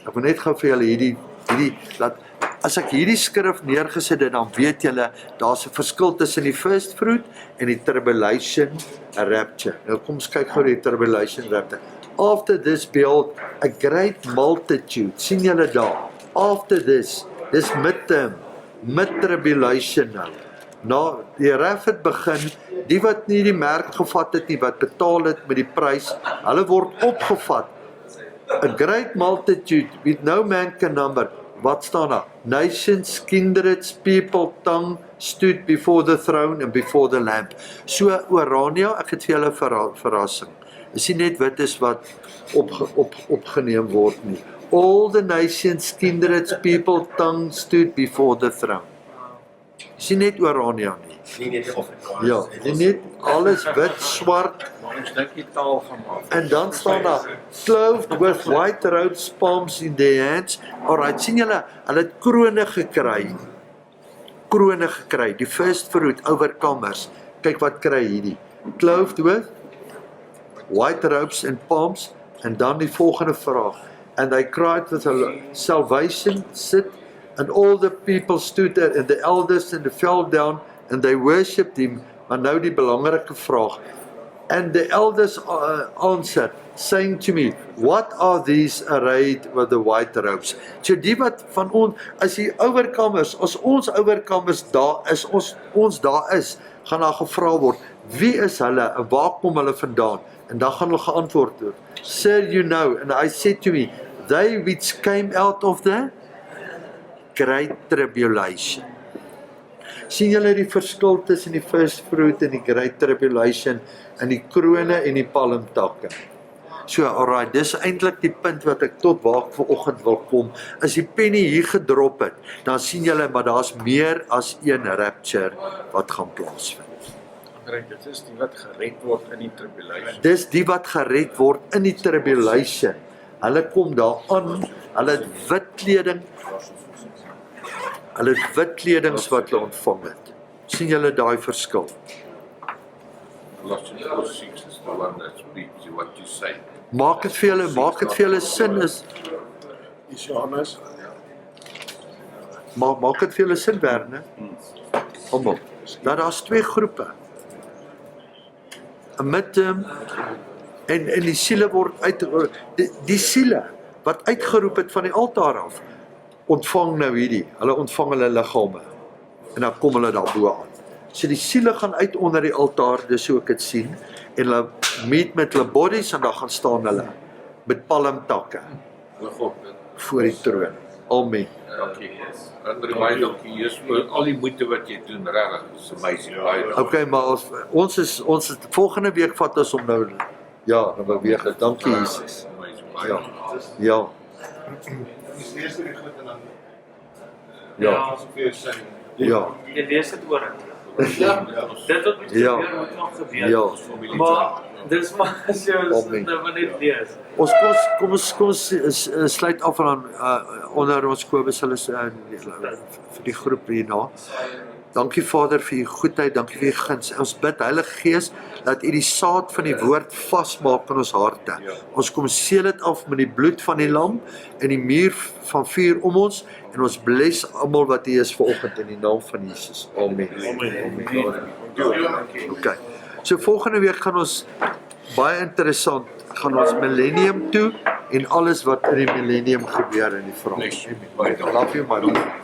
Ek wil net gou vir julle hierdie laat. As ek hierdie skrif neergesit het, dan weet julle, daar's 'n verskil tussen die first fruit en die tribulation rapture. Nou kom ons kyk gou die tribulation rapture. After this behold a great multitude. Sien julle daar? After this, dis midterm, mid-tribulation nou. Nou, die wrath het begin, die wat nie die merk gevat het nie, wat betaal het met die prys, hulle word opgevat. A great multitude with no man can number. Wat staan daar? Nations, kindreds, people, tongue stood before the throne and before the Lamb. So Orania, ek het vir julle verrassing. Is nie net wit is wat opgeneem word nie. all the nations, kindreds, people, tongues stood before the throne. Sien net Orania nie. Nie net die Afrikaners. Ja, nie net alles wit, swart, Maar ons dink die taal gemaak. en dan staan daar clothed with white robes, palms in their hands. Alright, sien julle, hulle het krone gekry. Krone gekry, die first fruit, overcomers. Kyk wat kry hierdie. Clothed with white robes and palms, en dan die volgende vraag. And they cried with salvation, sit, and all the people stood there, and the elders, and they fell down, and they worshipped him. Maar nou die belangrike vraag. And the elders answered, saying to me, what are these arrayed with the white robes? So die wat van ons, as die oorkomers, as ons oorkomers daar is, ons daar is, gaan daar gevra word, wie is hulle en waar kom hulle vandaan? En dan gaan hulle geantwoord word, Sir, you know, and I said to me, they which came out of the great tribulation. Sien julle die verskil tussen die first fruit en die great tribulation en die krone en die palmtakke? So, alright, dis eintlik die punt wat ek tot waar ek vanoggend wil kom. As die penny hier gedrop het, dan sien julle, maar daar's meer as een rapture wat gaan plaasvind. Dit is die wat gered word in die tribulation. Dis die wat gered word in die tribulation. Hulle kom daar aan, hulle het wit kleding, hulle het wit kledings wat hulle ontvang het. Sien julle daai verskil? Colossians 4:6 is the one that speaks what you say. Maak dit vir julle sin is, Is Johannes? maak dit vir julle sin, Werner? Almal. Dat daar's twee groepe. 'n midterm en die siele word uit die siele wat uitgeroep het van die altaar af, ontvang nou hierdie. Hulle ontvang hulle liggame. En dan kom hulle daarbo aan. So die siele gaan uit onder die altaar, dis hoe ek dit sien, en hulle meet met hulle bodies en dan gaan staan hulle met palmtakke Hulle God. voor die troon. Amen. Dankie. Andre baie dankie Jesus vir al die moeite wat jy doen, regtig. It's amazing. Baie dankie. Okay, maar ons is volgende week vat ons om nou nou beweeg. Dankie Jesus. Amazing. Baie Ja. dankie. Ja. Dis lees vir die goed en dan Ja. asof jy sê. Ja. Jy lees dit oor. Ja. Dit wat moet Ja. gebeur, moet nog gebeur. Ja. Familie. Maar dis maar as jy Amen. nou net lees. Kom ons sluit af en dan onder ons Kobus hulle vir die groep hierna. Dankie Vader vir u goedheid, dankie vir u guns. Ons bid Heilige Gees dat u die saad van die woord vasmaak in ons harte. Ons kom seël dit af met die bloed van die lam en die muur van vuur om ons en ons bless almal wat hier is vanoggend in die naam van Jesus. Amen. Okay. So volgende week gaan ons baie interessant, gaan ons millennium toe en alles wat in die millennium gebeur in die verhaal. Baie dankie. Love you my man.